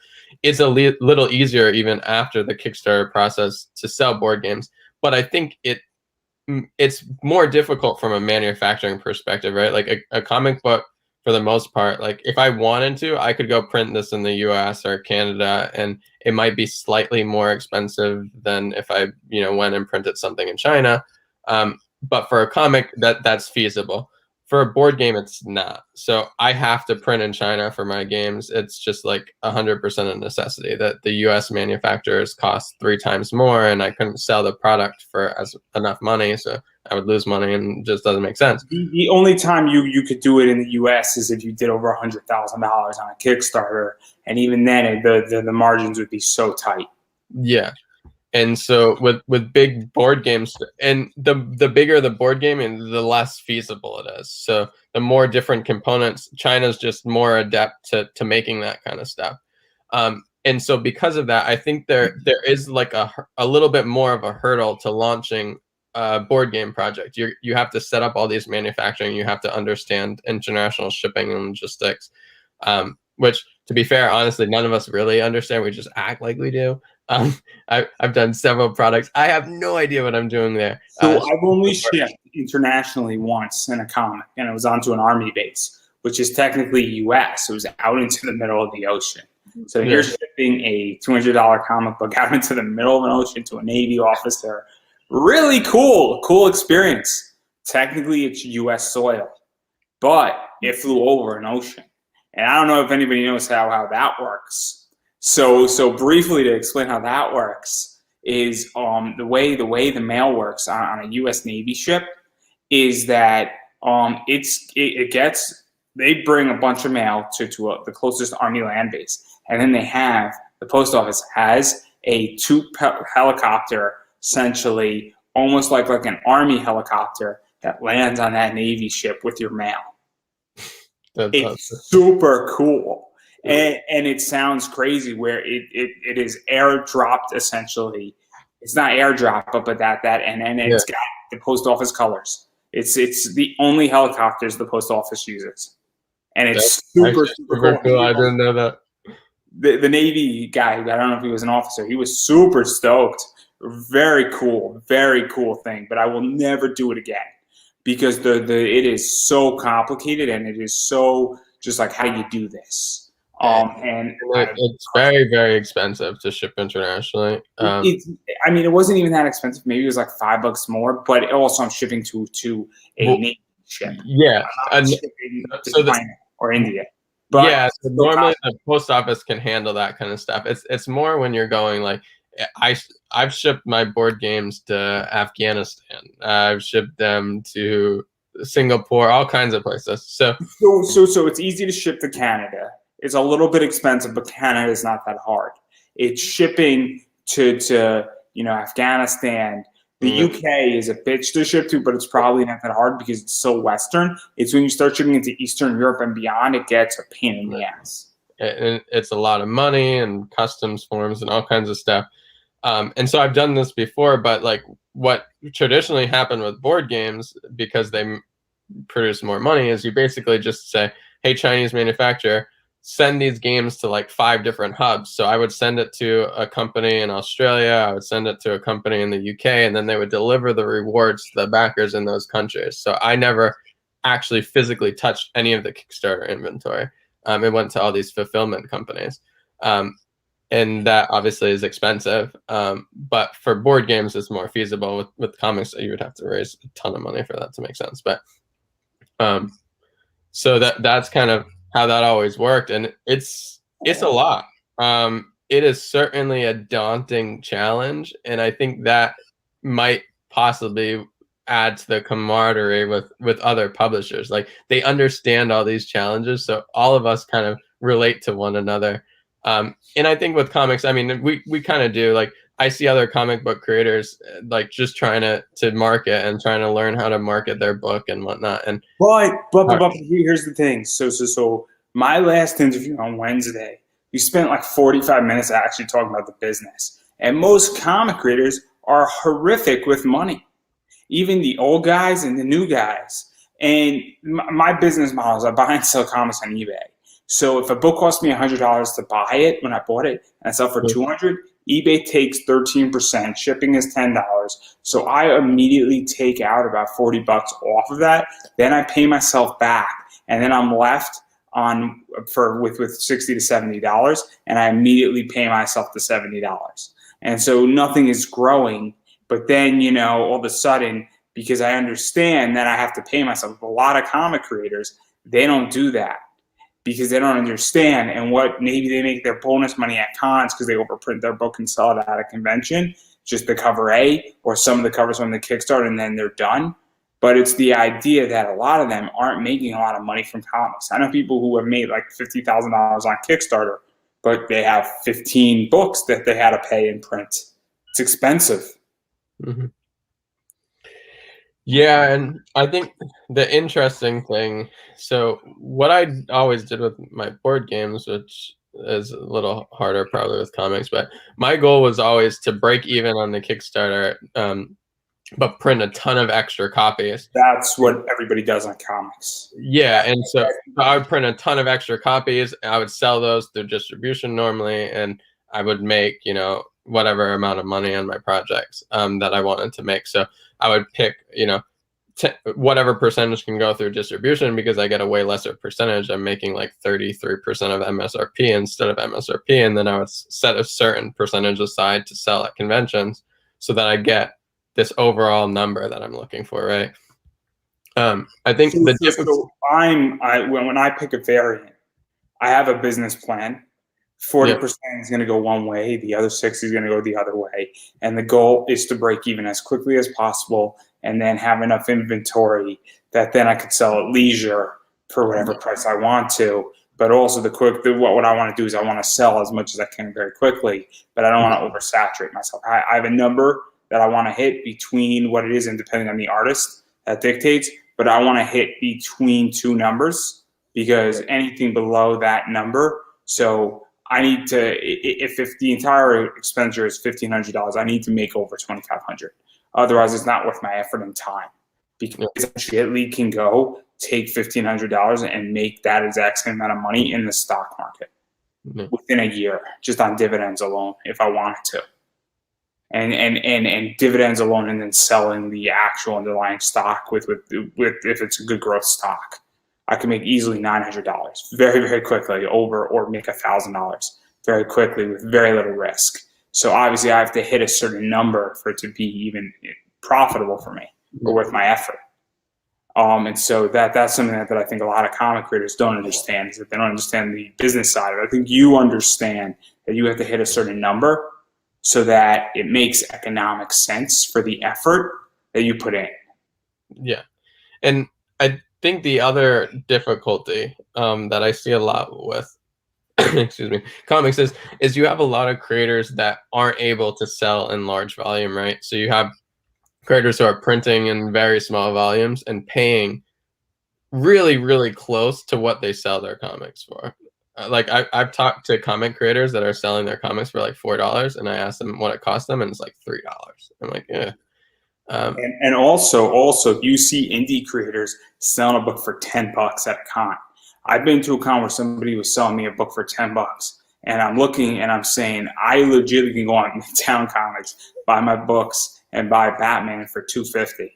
it's a little easier even after the Kickstarter process to sell board games. But I think it's more difficult from a manufacturing perspective, right? Like a comic book, for the most part, like if I wanted to, I could go print this in the US or Canada, and it might be slightly more expensive than if I, went and printed something in China. But for a comic, that's feasible. For a board game, it's not. So I have to print in China for my games. It's just like 100% a necessity that the US manufacturers cost 3 times more, and I couldn't sell the product for enough money. So I would lose money, and it just doesn't make sense. The only time you could do it in the US is if you did over $100,000 on a Kickstarter. And even then, the margins would be so tight. Yeah. And so with big board games, and the bigger the board game, and the less feasible it is. So the more different components, China's just more adept to making that kind of stuff. And so because of that, I think there is like a little bit more of a hurdle to launching a board game project. You have to set up all these manufacturing. You have to understand international shipping and logistics, which, to be fair, honestly, none of us really understand. We just act like we do. I've done several products. I have no idea what I'm doing there. So I've only shipped internationally once in a comic, and it was onto an army base, which is technically U.S. It was out into the middle of the ocean. So you're shipping a $200 comic book out into the middle of an ocean to a Navy officer. Really cool experience. Technically, it's U.S. soil, but it flew over an ocean. And I don't know if anybody knows how that works. So briefly to explain how that works is the way the mail works on a U.S. Navy ship is that they bring a bunch of mail to the closest Army land base, and then the post office has a helicopter, essentially almost like an Army helicopter that lands on that Navy ship with your mail. It's super cool. And it sounds crazy where it is airdropped essentially. It's not airdrop, but that and it's got the post office colors. It's the only helicopters the post office uses, and it's super cool. I didn't know that. The Navy guy, I don't know if he was an officer, he was super stoked. Very cool thing. But I will never do it again because it is so complicated and it is so just like, how do you do this? And it's very, very expensive to ship internationally. It wasn't even that expensive. Maybe it was like $5 more, but also I'm shipping to a Navy ship. Yeah, to China or India. But so normally the post office can handle that kind of stuff. It's more when you're going like, I've shipped my board games to Afghanistan. I've shipped them to Singapore, all kinds of places. So it's easy to ship to Canada. It's a little bit expensive, but Canada is not that hard. It's shipping to Afghanistan. The UK is a bitch to ship to, but it's probably not that hard because it's so Western. It's when you start shipping into Eastern Europe and beyond, it gets a pain in the ass. And it's a lot of money and customs forms and all kinds of stuff. And so I've done this before, but like what traditionally happened with board games, because they produce more money, is you basically just say, hey, Chinese manufacturer, send these games to like 5 different hubs. So I would send it to a company in Australia, I would send it to a company in the UK, and then they would deliver the rewards to the backers in those countries. So I never actually physically touched any of the Kickstarter inventory. It went to all these fulfillment companies. And that obviously is expensive. But for board games, it's more feasible. With comics, you would have to raise a ton of money for that to make sense. But so that's kind of how that always worked, and it's a lot. It is certainly a daunting challenge, and I think that might possibly add to the camaraderie with other publishers. Like, they understand all these challenges, so all of us kind of relate to one another. And I think with comics, I mean, we kind of do. Like, I see other comic book creators like just trying to market and trying to learn how to market their book and whatnot. And but here's the thing. So my last interview on Wednesday, we spent like 45 minutes actually talking about the business. And most comic creators are horrific with money, even the old guys and the new guys. And my business model is I buy and sell comics on eBay. So if a book cost me $100 to buy it when I bought it and I sell for $200, eBay takes 13%. Shipping is $10. So I immediately take out about $40 off of that. Then I pay myself back, and then I'm left with $60 to $70, and I immediately pay myself the $70. And so nothing is growing. But then, all of a sudden, because I understand that I have to pay myself, a lot of comic creators, they don't do that because they don't understand. And maybe they make their bonus money at cons because they overprint their book and sell it at a convention, just the cover A or some of the covers on the Kickstarter, and then they're done. But it's the idea that a lot of them aren't making a lot of money from comics. I know people who have made like $50,000 on Kickstarter, but they have 15 books that they had to pay in print. It's expensive. Mm-hmm. Yeah, and I think the interesting thing, so what I always did with my board games, which is a little harder probably with comics, but my goal was always to break even on the Kickstarter, but print a ton of extra copies. That's what everybody does on comics. Yeah, and so I would print a ton of extra copies. I would sell those through distribution normally, and I would make, whatever amount of money on my projects that I wanted to make. So I would pick, whatever percentage can go through distribution, because I get a way lesser percentage. I'm making like 33% of MSRP instead of MSRP. And then I would set a certain percentage aside to sell at conventions so that I get this overall number that I'm looking for, right? I think when I pick a variant, I have a business plan. 40% is going to go one way, the other 60 is going to go the other way. And the goal is to break even as quickly as possible and then have enough inventory that then I could sell at leisure for whatever price I want to. But also what I want to do is I want to sell as much as I can very quickly, but I don't want to oversaturate myself. I have a number that I want to hit between what it is, and depending on the artist, that dictates, but I want to hit between two numbers, because anything below that number, so I need to, if the entire expenditure is $1,500, I need to make over $2,500. Otherwise, it's not worth my effort and time. Because essentially, a lead can go take $1,500 and make that exact same amount of money in the stock market within a year, just on dividends alone, if I wanted to. And dividends alone, and then selling the actual underlying stock with if it's a good growth stock. I can make easily $900 very, very quickly or make $1,000 very quickly with very little risk. So obviously I have to hit a certain number for it to be even profitable for me or worth my effort. And so that's something that I think a lot of comic creators don't understand, is that they don't understand the business side of it. I think you understand that you have to hit a certain number so that it makes economic sense for the effort that you put in. Yeah. And I think the other difficulty that I see a lot with excuse me, comics is you have a lot of creators that aren't able to sell in large volume, right? So you have creators who are printing in very small volumes and paying really, really close to what they sell their comics for. Like I've talked to comic creators that are selling their comics for like $4, and I asked them what it cost them, and it's like $3. I'm like, yeah. And also, you see indie creators selling a book for $10 at a con. I've been to a con where somebody was selling me a book for $10, and I'm looking and I'm saying, I legitimately can go on Midtown Comics, buy my books, and buy Batman for $250.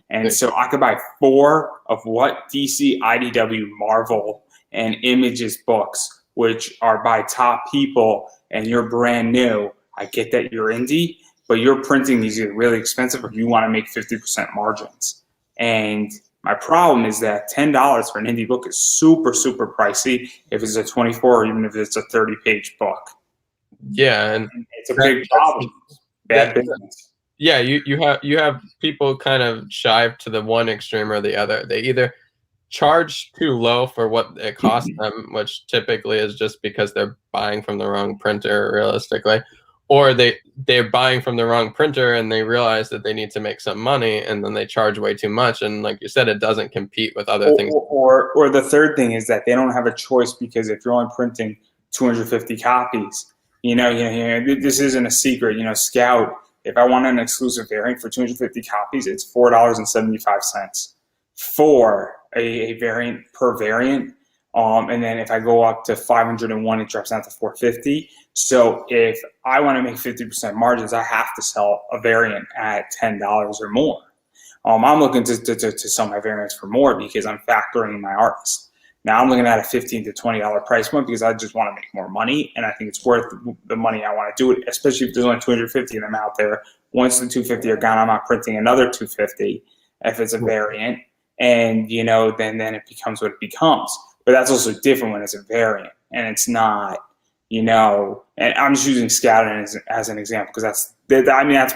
And so I could buy 4 of what DC, IDW, Marvel, and Images books, which are by top people, and you're brand new. I get that you're indie, but you're printing these are really expensive if you want to make 50% margins. And my problem is that $10 for an indie book is super, super pricey if it's a 24 or even if it's a 30-page book. Yeah, and it's a big problem. Bad business. Yeah, you have people kind of shive to the one extreme or the other. They either charge too low for what it costs them, which typically is just because they're buying from the wrong printer, realistically, or they're buying from the wrong printer and they realize that they need to make some money, and then they charge way too much, and like you said, it doesn't compete with other things. Or the third thing is that they don't have a choice, because if you're only printing 250 copies, this isn't a secret. Scout, if I want an exclusive variant for 250 copies, it's $4.75 for a variant per variant. And then if I go up to 501, it drops down to $450. So if I want to make 50% margins, I have to sell a variant at $10 or more. I'm looking to sell my variants for more because I'm factoring in my artists. Now I'm looking at a $15 to $20 price point because I just want to make more money, and I think it's worth the money I want to do it, especially if there's only 250 of them out there. Once the 250 are gone, I'm not printing another 250 if it's a variant, and then it becomes what it becomes. But that's also different when it's a variant, and it's not, and I'm just using Scout as an example because that's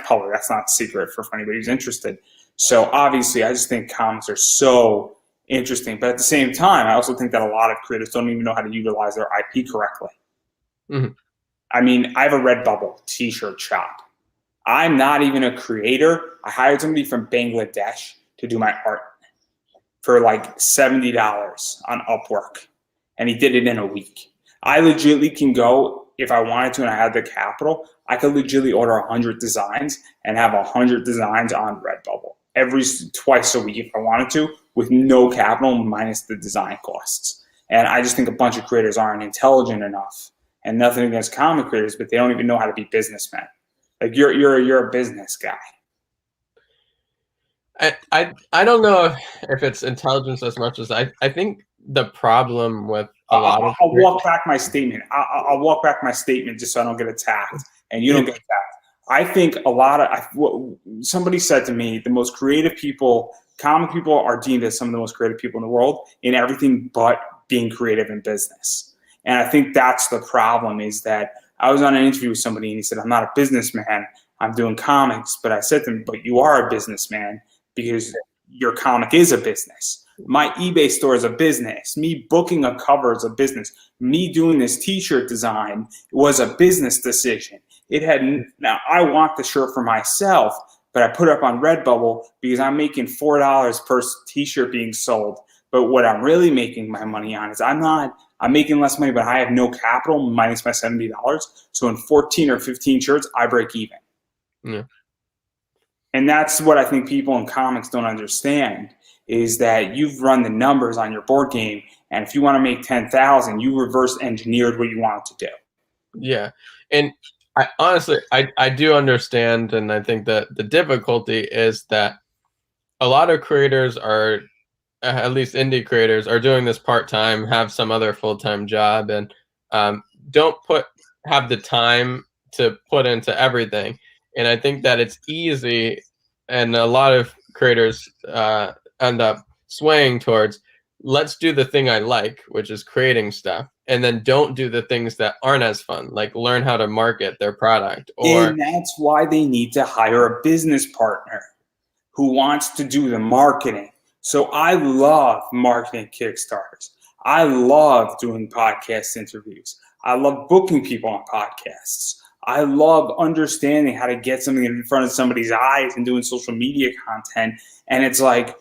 public. That's not secret for anybody who's interested. So obviously, I just think comics are so interesting. But at the same time, I also think that a lot of creators don't even know how to utilize their IP correctly. Mm-hmm. I mean, I have a Redbubble t-shirt shop. I'm not even a creator. I hired somebody from Bangladesh to do my art for like $70 on Upwork, and he did it in a week. I legitimately can go, if I wanted to and I had the capital, I could legitimately order 100 designs and have 100 designs on Redbubble twice a week if I wanted to, with no capital minus the design costs. And I just think a bunch of creators aren't intelligent enough, and nothing against comic creators, but they don't even know how to be businessmen. Like you're a business guy. I don't know if it's intelligence as much as I think the problem with a lot of I'll walk back my statement. I'll walk back my statement just so I don't get attacked and you don't get attacked. I think a lot of somebody said to me, the most creative people, comic people, are deemed as some of the most creative people in the world in everything but being creative in business. And I think that's the problem. Is that I was on an interview with somebody and he said, "I'm not a businessman. I'm doing comics." But I said to him, "But you are a businessman because your comic is a business. My eBay store is a business. Me booking a cover is a business. Me doing this t-shirt design was a business decision. It had now I want the shirt for myself, but I put it up on Redbubble because I'm making $4 per t-shirt being sold. But what I'm really making my money on is I'm making less money, but I have no capital minus my $70. So in 14 or 15 shirts, I break even." Yeah. And that's what I think people in comics don't understand, is that you've run the numbers on your board game, and if you want to make 10,000, you reverse engineered what you want it to do. Yeah. And I do understand, and I think that the difficulty is that a lot of creators are, at least indie creators, are doing this part-time, have some other full-time job, and don't have the time to put into everything. And I think that it's easy, and a lot of creators end up swaying towards, let's do the thing I like, which is creating stuff, and then don't do the things that aren't as fun, like learn how to market their product. Or And that's why they need to hire a business partner who wants to do the marketing. So I love marketing Kickstarters. I love doing podcast interviews. I love booking people on podcasts. I love understanding how to get something in front of somebody's eyes and doing social media content. And it's like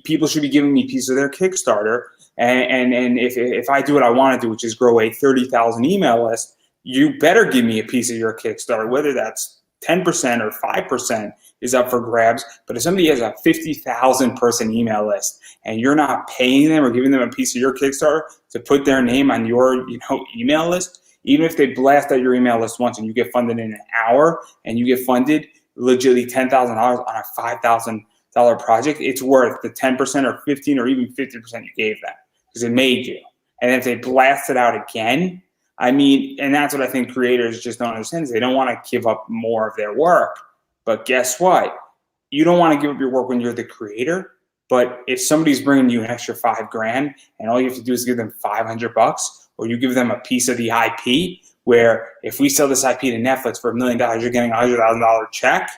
people should be giving me a piece of their Kickstarter. And if I do what I want to do, which is grow a 30,000 email list, you better give me a piece of your Kickstarter, whether that's 10% or 5% is up for grabs. But if somebody has a 50,000 person email list and you're not paying them or giving them a piece of your Kickstarter to put their name on your email list, even if they blast out your email list once and you get funded in an hour and you get funded legitimately $10,000 on a $5,000 project, it's worth the 10% or 15 or even 50% you gave them because it made you. And if they blast it out again, I mean, and that's what I think creators just don't understand, is they don't want to give up more of their work. But guess what? You don't want to give up your work when you're the creator. But if somebody's bringing you an extra $5,000 and all you have to do is give them $500, or you give them a piece of the IP, where if we sell this IP to Netflix for $1 million, you're getting a $100,000 check.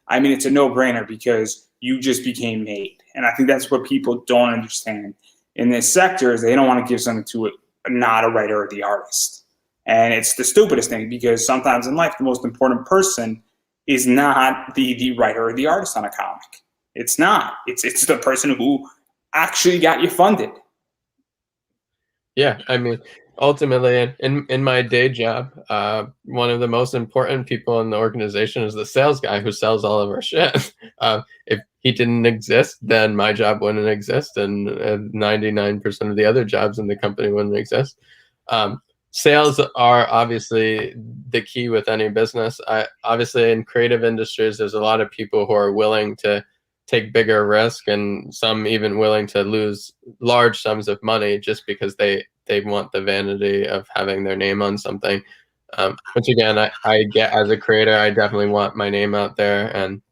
I mean, it's a no-brainer because you just became made. And I think that's what people don't understand in this sector, is they don't want to give something to not a writer or the artist. And it's the stupidest thing, because sometimes in life, the most important person is not the writer or the artist on a comic. It's not. It's the person who actually got you funded. yeah, I mean, ultimately, in my day job, one of the most important people in the organization is the sales guy who sells all of our shit. If he didn't exist, then my job wouldn't exist, and 99% of the other jobs in the company wouldn't exist. Sales are obviously the key with any business. Obviously, in creative industries, there's a lot of people who are willing to take bigger risk, and some even willing to lose large sums of money just because they want the vanity of having their name on something. Which again, I get, as a creator, I definitely want my name out there and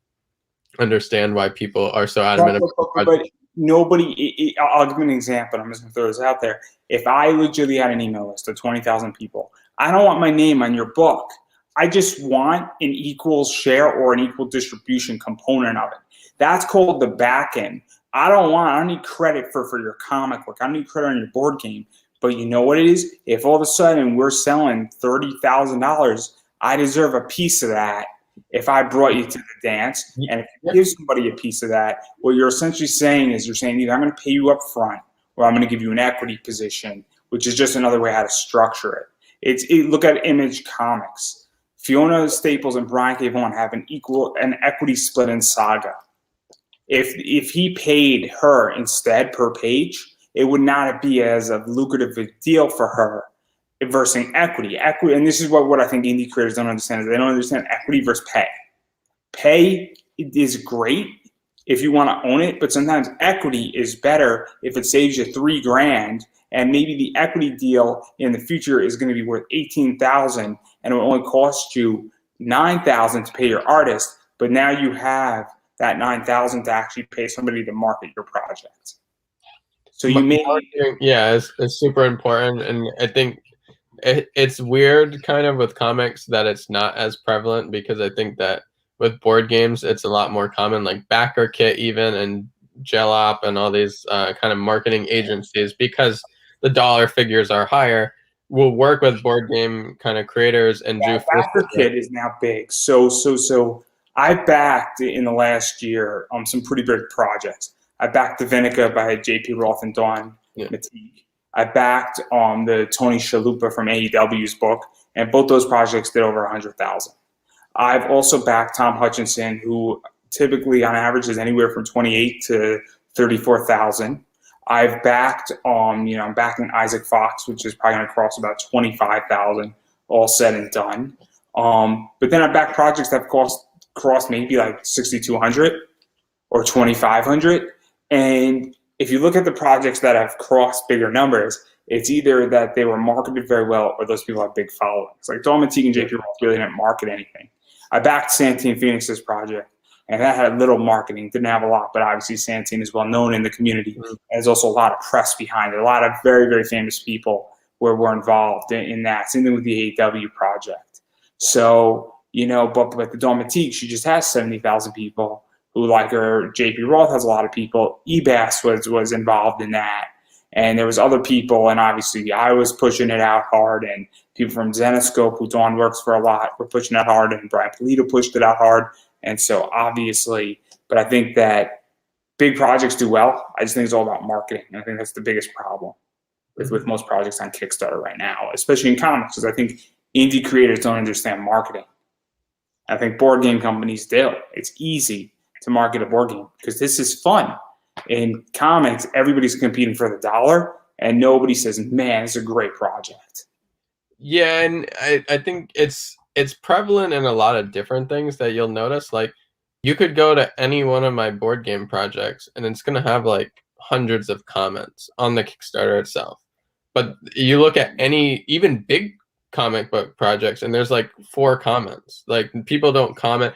understand why people are so adamant about But nobody, I'll give you an example. I'm just going to throw this out there. If I legitimately had an email list of 20,000 people, I don't want my name on your book. I just want an equal share or an equal distribution component of it. That's called the back end. I don't need credit for your comic book. I don't need credit on your board game. But you know what it is? If all of a sudden we're selling $30,000, I deserve a piece of that. If I brought you to the dance, and if you give somebody a piece of that, what you're essentially saying is, you're saying either I'm going to pay you up front, or I'm going to give you an equity position, which is just another way how to structure it. Look at Image Comics. Fiona Staples and Brian K. Vaughan have an equity split in Saga. If he paid her instead per page, it would not be as a lucrative a deal for her versus equity. Equity, and this is what I think indie creators don't understand, is they don't understand equity versus pay. Pay is great if you want to own it, but sometimes equity is better if it saves you $3,000, and maybe the equity deal in the future is going to be worth $18,000, and it will only cost you $9,000 to pay your artist, but now you have that $9,000 to actually pay somebody to market your project. So you may, yeah, it's super important, and I think it's weird kind of with comics that it's not as prevalent, because I think that with board games it's a lot more common, like Backer Kit even, and Gelop and all these kind of marketing agencies, because the dollar figures are higher, will work with board game kind of creators and do Backer Kit is now big. So I backed in the last year some pretty big projects. I backed the Vinica by J.P. Roth and Dawn Mateague. I backed the Tony Shalhoub from AEW's book, and both those projects did over 100,000. I've also backed Tom Hutchinson, who typically on average is anywhere from 28 to 34,000. I've backed, I'm backing Isaac Fox, which is probably going to cross about 25,000, all said and done. But then I've backed projects that have crossed maybe like 6,200 or 2,500. And if you look at the projects that have crossed bigger numbers, it's either that they were marketed very well or those people have big followings. Like Dawn Mateague and J.P. Roth really didn't market anything. I backed Santine Phoenix's project, and that had little marketing, didn't have a lot, but obviously Santine is well known in the community. Mm-hmm. There's also a lot of press behind it. A lot of very, very famous people were involved in that. Same thing with the AEW project. So, but the Dawn Mateague, she just has 70,000 people who like her. J.P. Roth has a lot of people. Ebass was involved in that. And there was other people, and obviously I was pushing it out hard, and people from Zenoscope, who Dawn works for a lot, were pushing it hard, and Brian Polito pushed it out hard. And so obviously, but I think that big projects do well. I just think it's all about marketing. And I think that's the biggest problem with most projects on Kickstarter right now, especially in comics, because I think indie creators don't understand marketing. I think board game companies do. It's easy to market a board game because this is fun. In comics, everybody's competing for the dollar, and nobody says, man, it's a great project. Yeah, and I think it's prevalent in a lot of different things that you'll notice. Like, you could go to any one of my board game projects, and it's going to have, like, hundreds of comments on the Kickstarter itself. But you look at any, even big comic book projects, and there's, like, 4 comments. Like, people don't comment.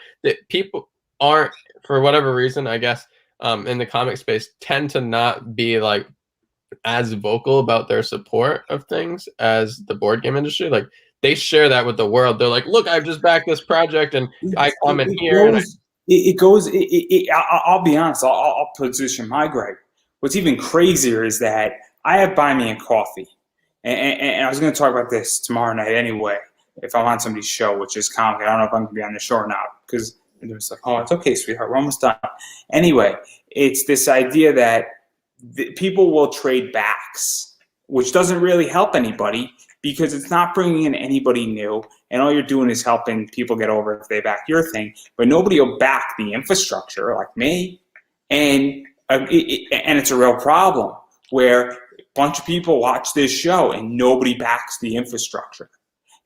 People aren't, for whatever reason, I guess, in the comic space, tend to not be like as vocal about their support of things as the board game industry. Like, they share that with the world. They're like, look, I've just backed this project, and I comment here. I'll be honest. I'll position my gripe. What's even crazier is that I have Buy Me a Coffee, and I was going to talk about this tomorrow night anyway, if I'm on somebody's show, which is comic. I don't know if I'm going to be on the show or not, because and it was like, oh, it's okay, sweetheart, we're almost done. Anyway, it's this idea that people will trade backs, which doesn't really help anybody because it's not bringing in anybody new, and all you're doing is helping people get over if they back your thing. But nobody will back the infrastructure like me, and it's a real problem where a bunch of people watch this show and nobody backs the infrastructure.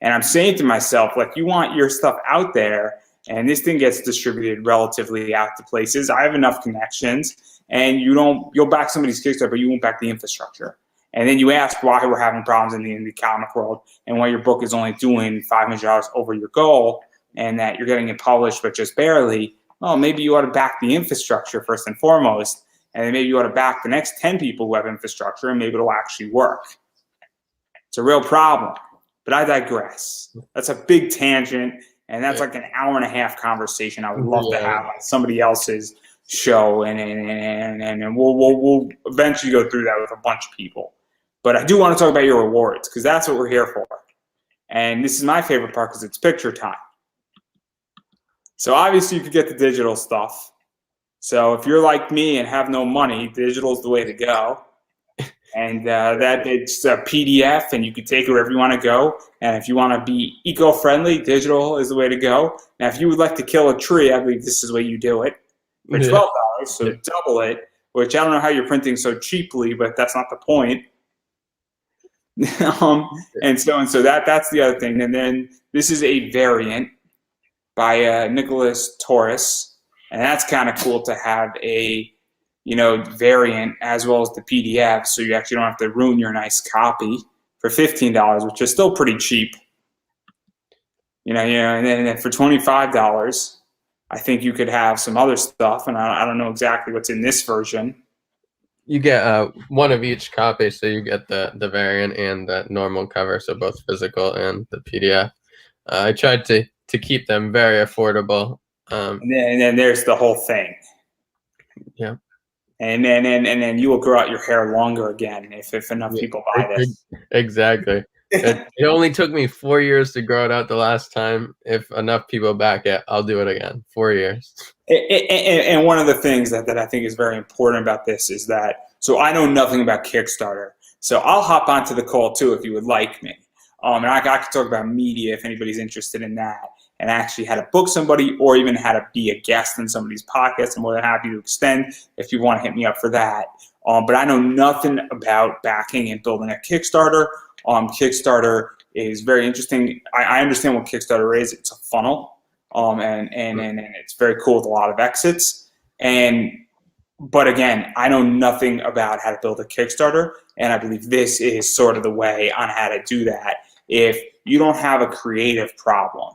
And I'm saying to myself, like, you want your stuff out there, and this thing gets distributed relatively out to places. I have enough connections, and you'll back somebody's Kickstarter, but you won't back the infrastructure. And then you ask why we're having problems in the comic world, and why your book is only doing $500 over your goal, and that you're getting it published, but just barely. Well, maybe you ought to back the infrastructure first and foremost, and then maybe you ought to back the next 10 people who have infrastructure, and maybe it'll actually work. It's a real problem, but I digress. That's a big tangent. And that's like an hour-and-a-half conversation I would love to have on somebody else's show, and we'll eventually go through that with a bunch of people. But I do want to talk about your rewards, because that's what we're here for. And this is my favorite part because it's picture time. So obviously you could get the digital stuff. So if you're like me and have no money, digital is the way to go. And that it's a PDF, and you can take it wherever you want to go. And if you want to be eco-friendly, digital is the way to go. Now, if you would like to kill a tree, I believe this is the way you do it. For $12, so double it, which I don't know how you're printing so cheaply, but that's not the point. And so that's the other thing. And then this is a variant by Nicholas Torres, and that's kind of cool to have a variant as well as the PDF, so you actually don't have to ruin your nice copy for $15, which is still pretty cheap. And then for $25, I think you could have some other stuff, and I don't know exactly what's in this version. You get one of each copy, so you get the variant and the normal cover, so both physical and the PDF. I tried to keep them very affordable. And then there's the whole thing. Yeah. And then you will grow out your hair longer again if enough people buy this. Exactly. It only took me 4 years to grow it out the last time. If enough people back it, I'll do it again. 4 years. And one of the things that I think is very important about this is that, so I know nothing about Kickstarter, so I'll hop onto the call too if you would like me. And I could talk about media if anybody's interested in that, and actually how to book somebody or even how to be a guest in somebody's podcast. I'm more than happy to extend if you want to hit me up for that. But I know nothing about backing and building a Kickstarter. Kickstarter is very interesting. I understand what Kickstarter is. It's a funnel, and it's very cool with a lot of exits. But again, I know nothing about how to build a Kickstarter, and I believe this is sort of the way on how to do that. If you don't have a creative problem,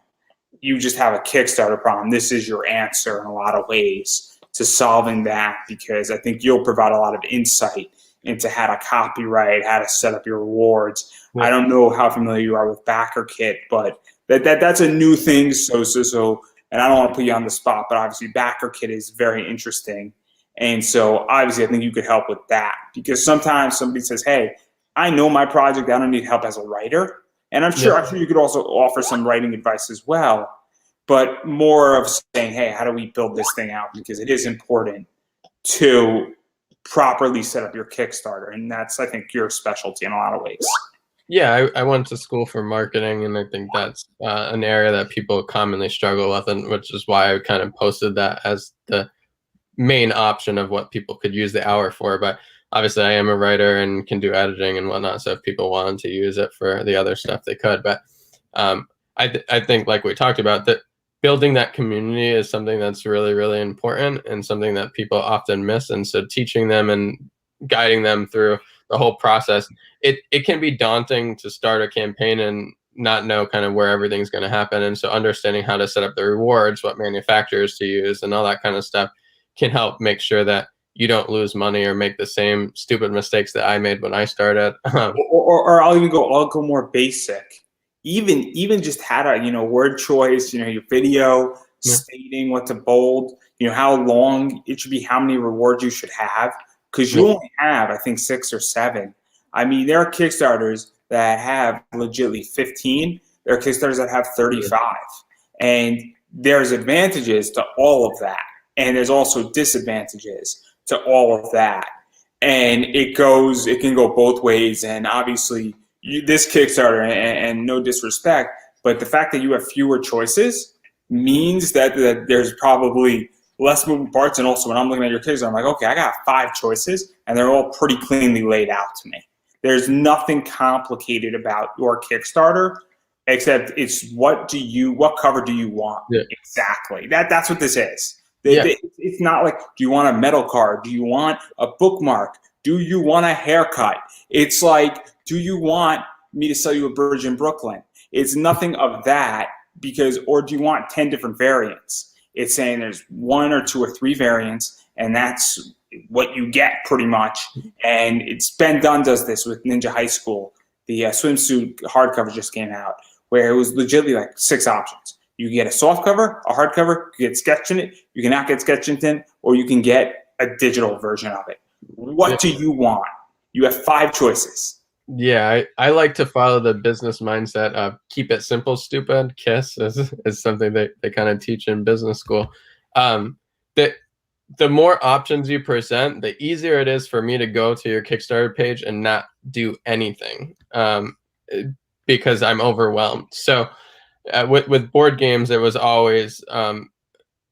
you just have a Kickstarter problem, this is your answer in a lot of ways to solving that, because I think you'll provide a lot of insight into how to copyright, how to set up your rewards. Yeah. I don't know how familiar you are with BackerKit, but that's a new thing. So, and I don't want to put you on the spot, but obviously BackerKit is very interesting. And so obviously I think you could help with that, because sometimes somebody says, hey, I know my project, I don't need help as a writer. And I'm sure you could also offer some writing advice as well, but more of saying, hey, how do we build this thing out? Because it is important to properly set up your Kickstarter. And that's, I think, your specialty in a lot of ways. Yeah, I went to school for marketing, and I think that's an area that people commonly struggle with, and which is why I kind of posted that as the main option of what people could use the hour for. But obviously I am a writer and can do editing and whatnot, so if people wanted to use it for the other stuff, they could. But I think, like we talked about, that building that community is something that's really, really important and something that people often miss. And so teaching them and guiding them through the whole process, it can be daunting to start a campaign and not know kind of where everything's going to happen. And so understanding how to set up the rewards, what manufacturers to use, and all that kind of stuff can help make sure that you don't lose money or make the same stupid mistakes that I made when I started. Or I'll go more basic. Even just how to, word choice, your video, stating what to bold, how long it should be, how many rewards you should have. Because you only have, I think, 6 or 7. I mean, there are Kickstarters that have legitimately 15. There are Kickstarters that have 35. And there's advantages to all of that. And there's also disadvantages to all of that. And it can go both ways. And obviously, this Kickstarter, and no disrespect, but the fact that you have fewer choices means that there's probably less moving parts. And also, when I'm looking at your Kickstarter, I'm like, okay, I got 5 choices, and they're all pretty cleanly laid out to me. There's nothing complicated about your Kickstarter, except it's what cover do you want? Yeah. Exactly. That's what this is. It's not like, do you want a metal card? Do you want a bookmark? Do you want a haircut? It's like, do you want me to sell you a bridge in Brooklyn? It's nothing of that, or do you want 10 different variants? It's saying there's 1 or 2 or 3 variants, and that's what you get pretty much. And it's Ben Dunn does this with Ninja High School. The swimsuit hardcover just came out, where it was legitimately like 6 options. You can get a soft cover, a hardcover, you get sketched in it, you cannot get sketched in, or you can get a digital version of it. What do you want? You have 5 choices. Yeah, I like to follow the business mindset of keep it simple, stupid. KISS is something that they kind of teach in business school. The more options you present, the easier it is for me to go to your Kickstarter page and not do anything because I'm overwhelmed. So with board games, it was always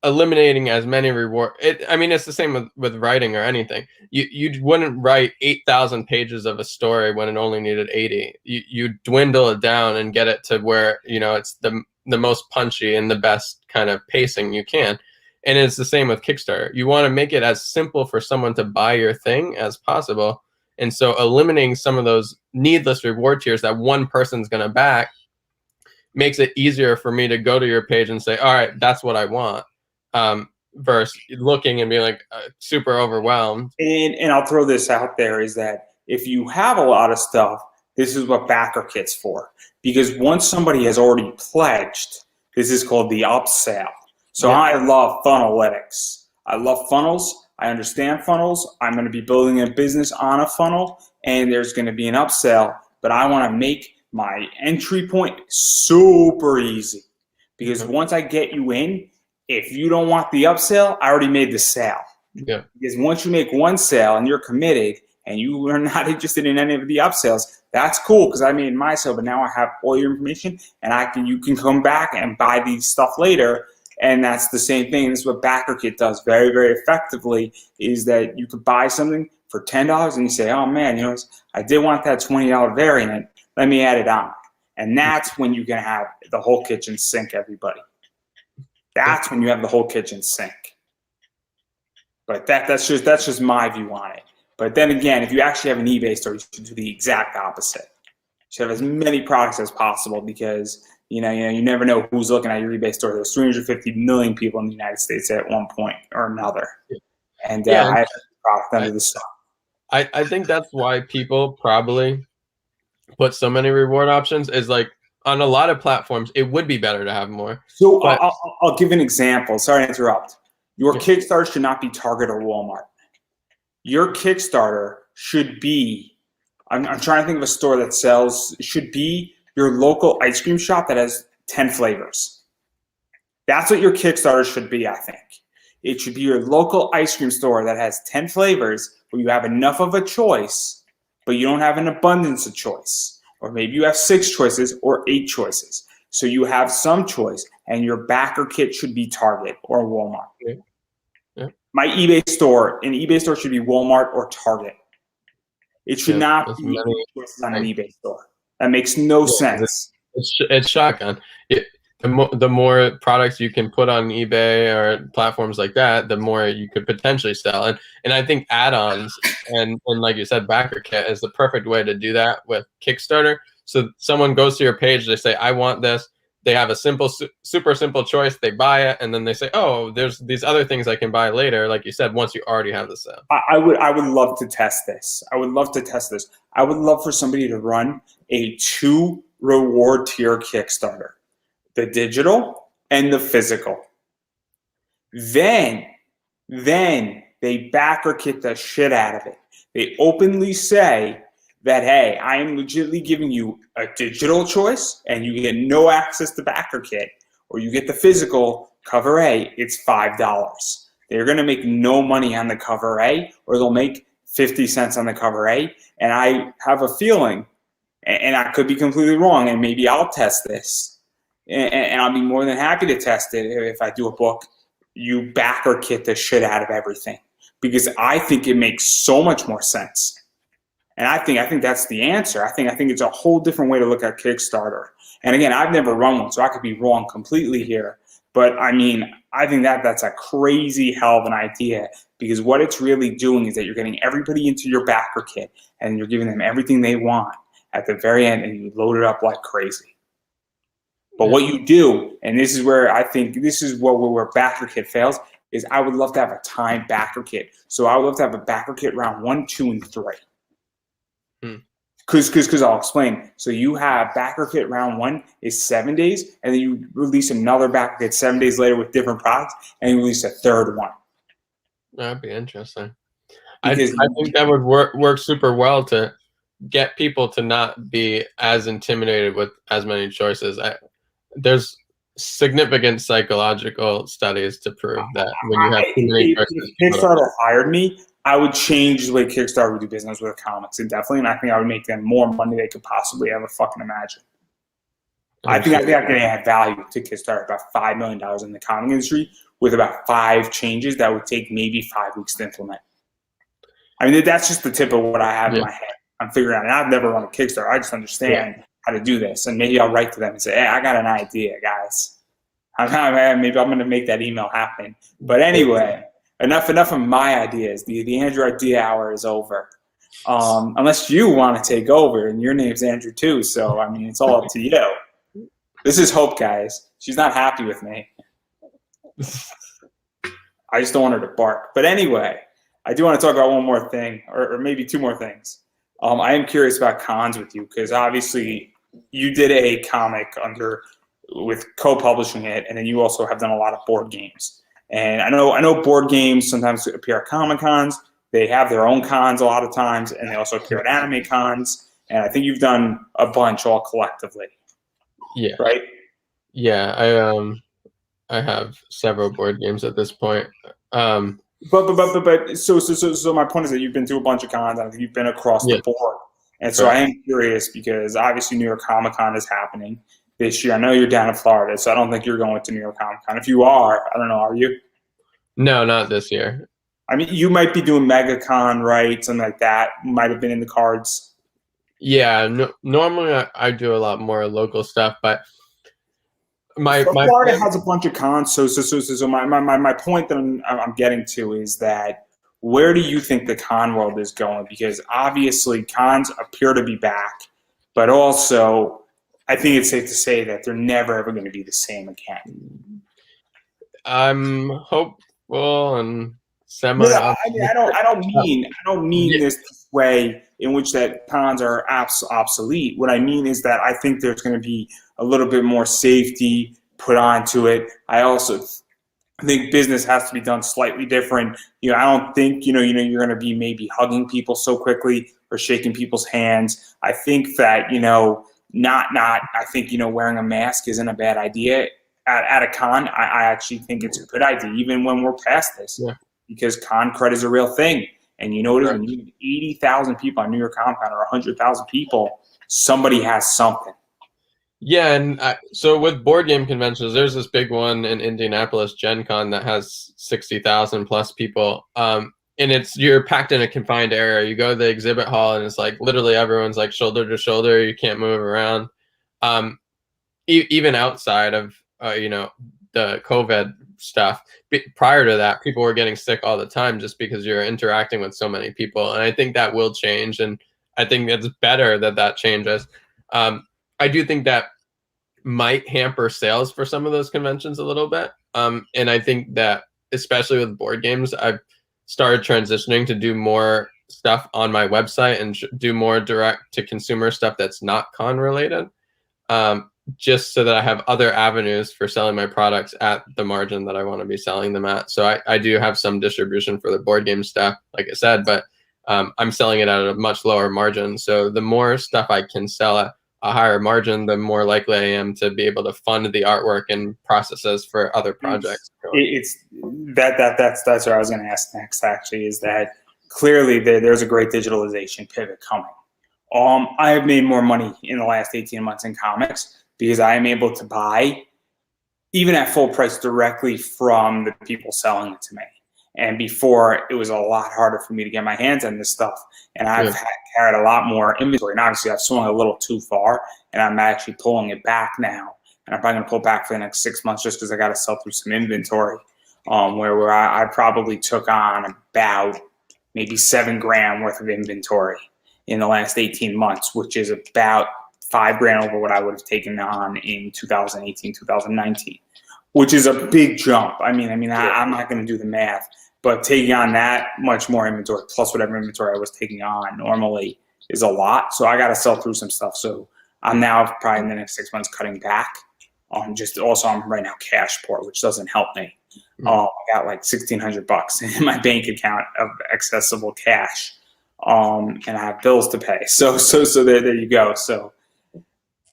eliminating as many reward. I mean, it's the same with writing or anything. You wouldn't write 8,000 pages of a story when it only needed 80. You dwindle it down and get it to where, you know, it's the most punchy and the best kind of pacing you can. And it's the same with Kickstarter. You want to make it as simple for someone to buy your thing as possible. And so eliminating some of those needless reward tiers that one person's going to back makes it easier for me to go to your page and say, all right, that's what I want. Versus looking and being like super overwhelmed. And I'll throw this out there is that if you have a lot of stuff, this is what backer kit's for. Because once somebody has already pledged, this is called the upsell. So yeah. I love funnelytics. I love funnels. I understand funnels. I'm going to be building a business on a funnel, and there's going to be an upsell, but I want to make my entry point super easy. Because once I get you in, if you don't want the upsell, I already made the sale. Yeah. Because once you make one sale and you're committed and you are not interested in any of the upsells, that's cool because I made my sale, but now I have all your information and you can come back and buy these stuff later. And that's the same thing. This is what BackerKit does very, very effectively is that you could buy something for $10 and you say, oh man, you know, I did want that $20 variant. Let me add it on. And that's when you can have the whole kitchen sink, everybody. That's when you have the whole kitchen sink. But that's just my view on it. But then again, if you actually have an eBay store, you should do the exact opposite. You should have as many products as possible because you never know who's looking at your eBay store. There's 350 million people in the United States at one point or another. And I have a product under the sun. I think that's why people probably put so many reward options is like on a lot of platforms, it would be better to have more. So I'll give an example. Sorry to interrupt. Your Kickstarter should not be Target or Walmart. Your Kickstarter should be, I'm trying to think of a store that sells, it should be your local ice cream shop that has 10 flavors. That's what your Kickstarter should be, I think. It should be your local ice cream store that has 10 flavors where you have enough of a choice, but you don't have an abundance of choice. Or maybe you have 6 choices or 8 choices. So you have some choice, and your backer kit should be Target or Walmart. Yeah. My eBay store, an eBay store should be Walmart or Target. It should not be choices on an eBay store. That makes no sense. It's shotgun. The more products you can put on eBay or platforms like that, the more you could potentially sell. And I think add-ons and like you said, BackerKit is the perfect way to do that with Kickstarter. So someone goes to your page, they say, I want this. They have a super simple choice. They buy it, and then they say, oh, there's these other things I can buy later. Like you said, once you already have the sale. I would love to test this. I would love for somebody to run a 2 reward tier Kickstarter. The digital and the physical. Then they BackerKit the shit out of it. They openly say that, hey, I am legitimately giving you a digital choice and you get no access to BackerKit, or you get the physical cover A, it's $5. They're going to make no money on the cover A, or they'll make 50 cents on the cover A. And I have a feeling, and I could be completely wrong, and maybe I'll test this. And I'll be more than happy to test it if I do a book. You BackerKit the shit out of everything because I think it makes so much more sense. And I think that's the answer. I think it's a whole different way to look at Kickstarter. And again, I've never run one, so I could be wrong completely here. But I mean, I think that's a crazy hell of an idea because what it's really doing is that you're getting everybody into your BackerKit and you're giving them everything they want at the very end, and you load it up like crazy. But what you do, and this is where I think this is where BackerKit fails, is I would love to have a timed BackerKit. So I would love to have a BackerKit round 1, 2, and 3. Because I'll explain. So you have BackerKit round 1 is 7 days, and then you release another BackerKit 7 days later with different products, and you release a third one. That'd be interesting. I think that would work super well to get people to not be as intimidated with as many choices. There's significant psychological studies to prove that when you have too many choices. If Kickstarter hired me, I would change the way Kickstarter would do business with comics, and I think I would make them more money they could possibly ever fucking imagine. I think I can add value to Kickstarter about $5 million in the comic industry with about 5 changes that would take maybe 5 weeks to implement. I mean, that's just the tip of what I have in my head. I'm figuring out, and I've never run a Kickstarter. I just understand how to do this, and maybe I'll write to them and say, "Hey, I got an idea, guys. Maybe I'm going to make that email happen." But anyway, enough of my ideas. The Andrew idea hour is over. Unless you want to take over, and your name's Andrew too. So I mean, it's all up to you. This is Hope, guys. She's not happy with me. I just don't want her to bark. But anyway, I do want to talk about one more thing, or maybe 2 more things. I am curious about cons with you because obviously you did a comic with co-publishing it, and then you also have done a lot of board games. And I know board games sometimes appear at Comic Cons. They have their own cons a lot of times, and they also appear at anime cons. And I think you've done a bunch all collectively. Yeah. Right? Yeah, I have several board games at this point. So my point is that you've been to a bunch of cons. I think you've been across the board. And so I am curious because obviously New York Comic Con is happening this year. I know you're down in Florida, so I don't think you're going to New York Comic Con. If you are, I don't know, are you? No, not this year. I mean, you might be doing MegaCon, right? Something like that might have been in the cards. Yeah, normally I do a lot more local stuff, but Florida has a bunch of cons. So my point that I'm getting to is that where do you think the con world is going? Because obviously cons appear to be back, but also I think it's safe to say that they're never ever going to be the same again. I'm hopeful and semi. I don't mean this way in which that cons are obsolete. What I mean is that I think there's going to be a little bit more safety put onto it. I also think business has to be done slightly different. I don't think you're going to be maybe hugging people so quickly or shaking people's hands. I think that I think wearing a mask isn't a bad idea at a con. I actually think it's a good idea, even when we're past this, because con cred is a real thing. And you know what it is, when you have 80,000 people on New York Comic Con or 100,000 people, somebody has something. Yeah, and so with board game conventions, there's this big one in Indianapolis, Gen Con, that has 60,000 plus people. And you're packed in a confined area. You go to the exhibit hall, and it's like literally everyone's like shoulder to shoulder. You can't move around. Even outside of the COVID stuff, prior to that, people were getting sick all the time just because you're interacting with so many people. And I think that will change, and I think it's better that changes. I do think that might hamper sales for some of those conventions a little bit. And I think that especially with board games, I've started transitioning to do more stuff on my website and do more direct to consumer stuff that's not con related. Just so that I have other avenues for selling my products at the margin that I want to be selling them at. So I do have some distribution for the board game stuff, like I said, but I'm selling it at a much lower margin. So the more stuff I can sell at a higher margin, the more likely I am to be able to fund the artwork and processes for other projects. That's what I was going to ask next, actually, is that clearly there's a great digitalization pivot coming. I have made more money in the last 18 months in comics because I am able to buy, even at full price, directly from the people selling it to me. And before, it was a lot harder for me to get my hands on this stuff. And I've carried a lot more inventory. And obviously, I've swung a little too far, and I'm actually pulling it back now. And I'm probably going to pull back for the next 6 months just because I got to sell through some inventory, where I probably took on about maybe $7,000 worth of inventory in the last 18 months, which is about $5,000 over what I would have taken on in 2018, 2019, which is a big jump. I mean, I'm not going to do the math, but taking on that much more inventory plus whatever inventory I was taking on normally is a lot. So I got to sell through some stuff. So I'm now probably in the next 6 months cutting back. I'm right now cash poor, which doesn't help me. I got like $1,600 in my bank account of accessible cash, and I have bills to pay. So there you go. So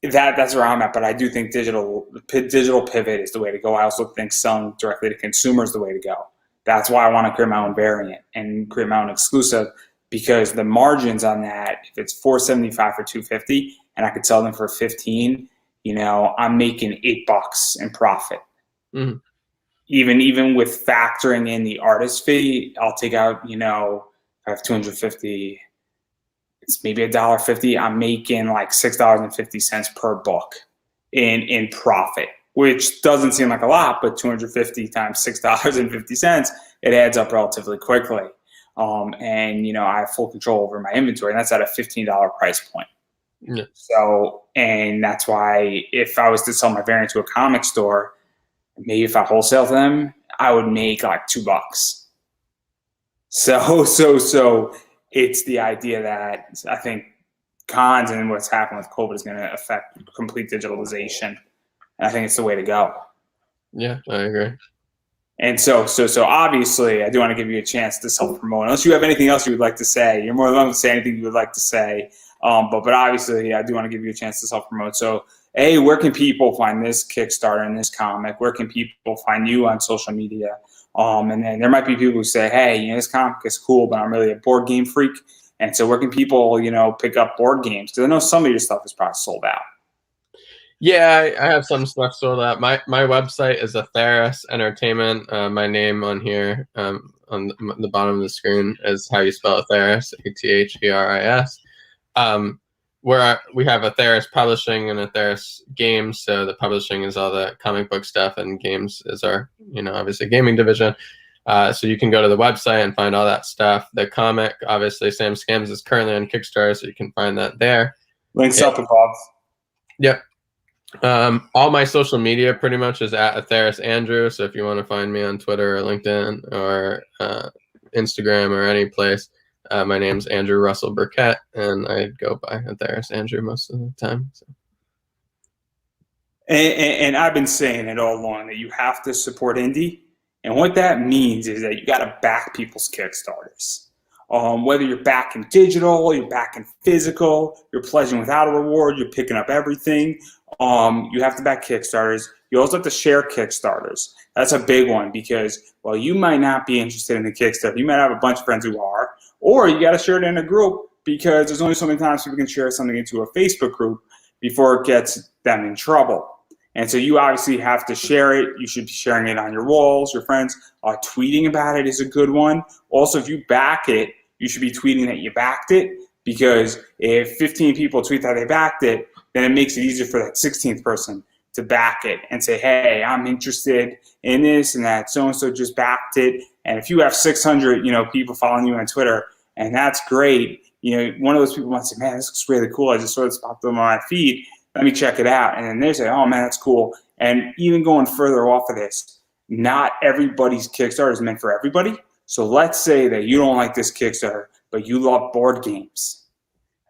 that's where I'm at. But I do think digital pivot is the way to go. I also think selling directly to consumers is the way to go. That's why I want to create my own variant and create my own exclusive, because the margins on that, if it's $475 for $250 and I could sell them for $15, I'm making $8 in profit. Mm-hmm. Even with factoring in the artist fee, I'll take out, if I have 250, it's maybe $1.50. I'm making like $6.50 per book in profit, which doesn't seem like a lot, but 250 times $6.50, it adds up relatively quickly. And I have full control over my inventory, and that's at a $15 price point. Yeah. So, and that's why if I was to sell my variant to a comic store, maybe if I wholesale them, I would make like $2. So it's the idea that I think cons and what's happened with COVID is going to affect complete digitalization. And I think it's the way to go. Yeah, I agree. And so obviously, I do want to give you a chance to self-promote. Unless you have anything else you would like to say, you're more than welcome to say anything you would like to say. But obviously, I do want to give you a chance to self-promote. So, where can people find this Kickstarter and this comic? Where can people find you on social media? And then there might be people who say, hey, this comic is cool, but I'm really a board game freak. And so where can people, pick up board games? Because I know some of your stuff is probably sold out. Yeah, I have some stuff sold out. My website is Atheris Entertainment. My name on here, on the bottom of the screen, is how you spell Atheris, Atheris. Where we have Atheris Publishing and Atheris Games. So the publishing is all the comic book stuff, and games is our, obviously gaming division. So you can go to the website and find all that stuff. The comic, obviously, Sam Scams, is currently on Kickstarter, so you can find that there. Links up above. Yep. All my social media pretty much is at Atheris Andrew. So if you want to find me on Twitter or LinkedIn or Instagram or any place, my name's Andrew Russell Birkett, and I go by Atheris Andrew most of the time. So. And I've been saying it all along that you have to support indie. And what that means is that you got to back people's Kickstarters. Whether you're back in digital, you're back in physical, you're pledging without a reward, you're picking up everything. You have to back Kickstarters. You also have to share Kickstarters. That's a big one because, well, you might not be interested in the Kickstarter. You might have a bunch of friends who are, or you got to share it in a group because there's only so many times people can share something into a Facebook group before it gets them in trouble. And so you obviously have to share it. You should be sharing it on your walls, your friends. Tweeting about it is a good one. Also, if you back it, you should be tweeting that you backed it, because if 15 people tweet that they backed it, then it makes it easier for that 16th person to back it and say, hey, I'm interested in this and that. So-and-so just backed it. And if you have 600, people following you on Twitter, and that's great, one of those people might say, man, this looks really cool. I just saw this popped up on my feed. Let me check it out. And then they say, oh, man, that's cool. And even going further off of this, not everybody's Kickstarter is meant for everybody. So let's say that you don't like this Kickstarter, but you love board games.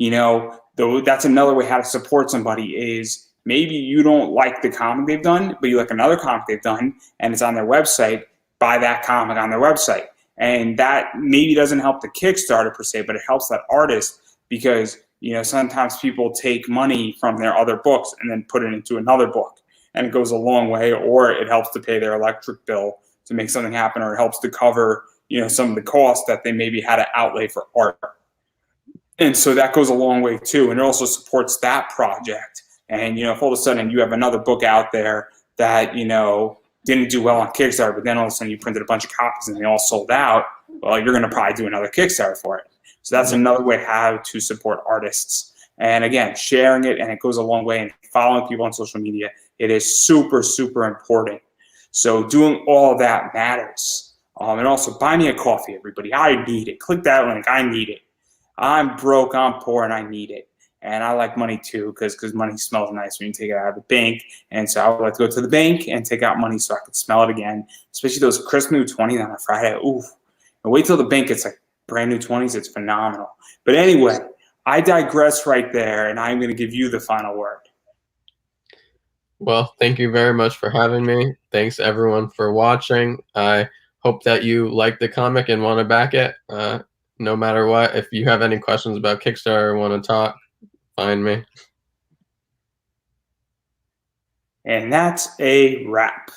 That's another way how to support somebody is maybe you don't like the comic they've done, but you like another comic they've done, and it's on their website. Buy that comic on their website. And that maybe doesn't help the Kickstarter per se, but it helps that artist because sometimes people take money from their other books and then put it into another book, and it goes a long way, or it helps to pay their electric bill to make something happen, or it helps to cover, some of the costs that they maybe had to outlay for art. And so that goes a long way too. And it also supports that project. And, if all of a sudden you have another book out there that, didn't do well on Kickstarter, but then all of a sudden you printed a bunch of copies and they all sold out, well, you're going to probably do another Kickstarter for it. So that's another way how to support artists. And again, sharing it, and it goes a long way, and following people on social media, it is super, super important. So doing all of that matters. And also buy me a coffee, everybody. I need it. Click that link. I need it. I'm broke, I'm poor, and I need it. And I like money too, because money smells nice when you take it out of the bank. And so I would like to go to the bank and take out money so I could smell it again, especially those crisp new 20s on a Friday. Ooh. And wait till the bank gets like brand new 20s. It's phenomenal. But anyway, I digress right there, and I'm going to give you the final word. Well, thank you very much for having me. Thanks, everyone, for watching. I hope that you like the comic and want to back it. No matter what, if you have any questions about Kickstarter or want to talk, find me. And that's a wrap.